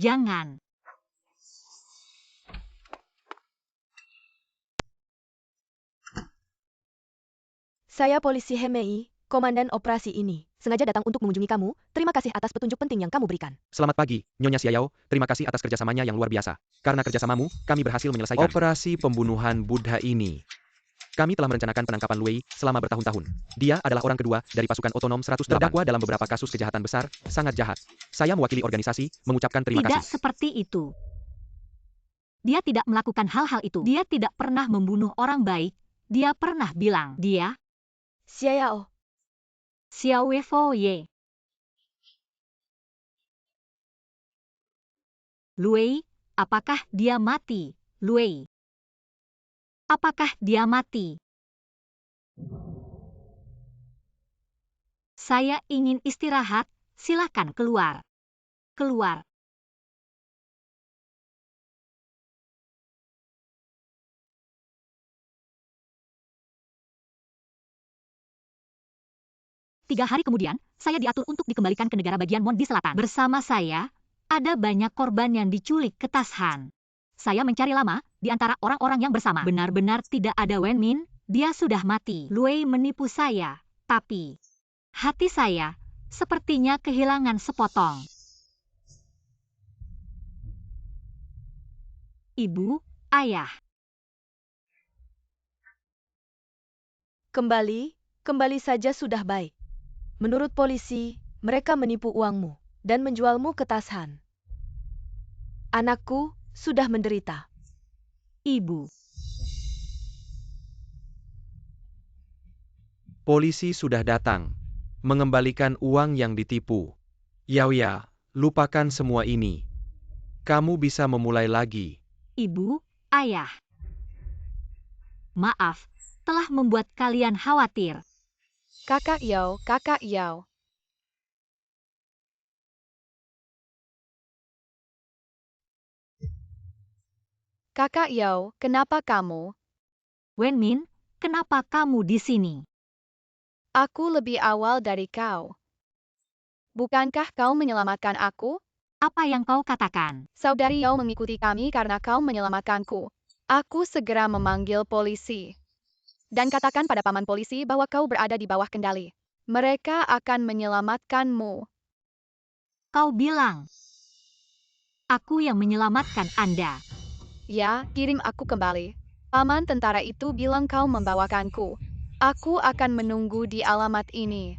Jangan. Saya polisi Hemei, komandan operasi ini. Sengaja datang untuk mengunjungi kamu. Terima kasih atas petunjuk penting yang kamu berikan. Selamat pagi, Nyonya Xiao. Terima kasih atas kerjasamanya yang luar biasa. Karena kerjasamamu, kami berhasil menyelesaikan operasi pembunuhan Buddha ini. Kami telah merencanakan penangkapan Luei selama bertahun-tahun. Dia adalah orang kedua dari pasukan otonom 108 terdakwa dalam beberapa kasus kejahatan besar, sangat jahat. Saya mewakili organisasi, mengucapkan terima Tidak kasih. seperti itu. Dia tidak melakukan hal-hal itu. Dia tidak pernah membunuh orang baik. Dia pernah bilang, dia Xiao. Xiao Weifoye. Luei, apakah dia mati? Luei. Apakah dia mati? Saya ingin istirahat, silakan keluar. Keluar. Tiga hari kemudian, saya diatur untuk dikembalikan ke negara bagian Mon di selatan. Bersama saya, ada banyak korban yang diculik ke Tas-Han. Saya mencari lama di antara orang-orang yang bersama. Benar-benar tidak ada Wen Min, dia sudah mati. Luei menipu saya, tapi hati saya sepertinya kehilangan sepotong. Ibu, ayah. Kembali saja sudah baik. Menurut polisi, mereka menipu uangmu dan menjualmu ke Tas-Han. Anakku sudah menderita. Ibu. Polisi sudah datang, mengembalikan uang yang ditipu. Yaoya, lupakan semua ini. Kamu bisa memulai lagi. Ibu, ayah. Maaf, telah membuat kalian khawatir. Kakak Yao, kakak Yao. Kakak Yao, kenapa kamu? Wen Min, kenapa kamu di sini? Aku lebih awal dari kau. Bukankah kau menyelamatkan aku? Apa yang kau katakan? Saudari Yao mengikuti kami karena kau menyelamatkanku. Aku segera memanggil polisi. Dan katakan pada paman polisi bahwa kau berada di bawah kendali. Mereka akan menyelamatkanmu. Kau bilang, aku yang menyelamatkan Anda. Ya, kirim aku kembali. Paman tentara itu bilang kau membawakanku. Aku akan menunggu di alamat ini.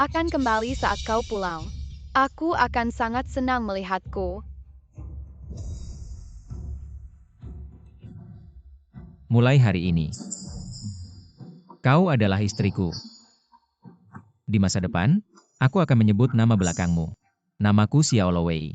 Akan kembali saat kau pulang. Aku akan sangat senang melihatku. Mulai hari ini, kau adalah istriku. Di masa depan, aku akan menyebut nama belakangmu. Namaku Xiao Lowei.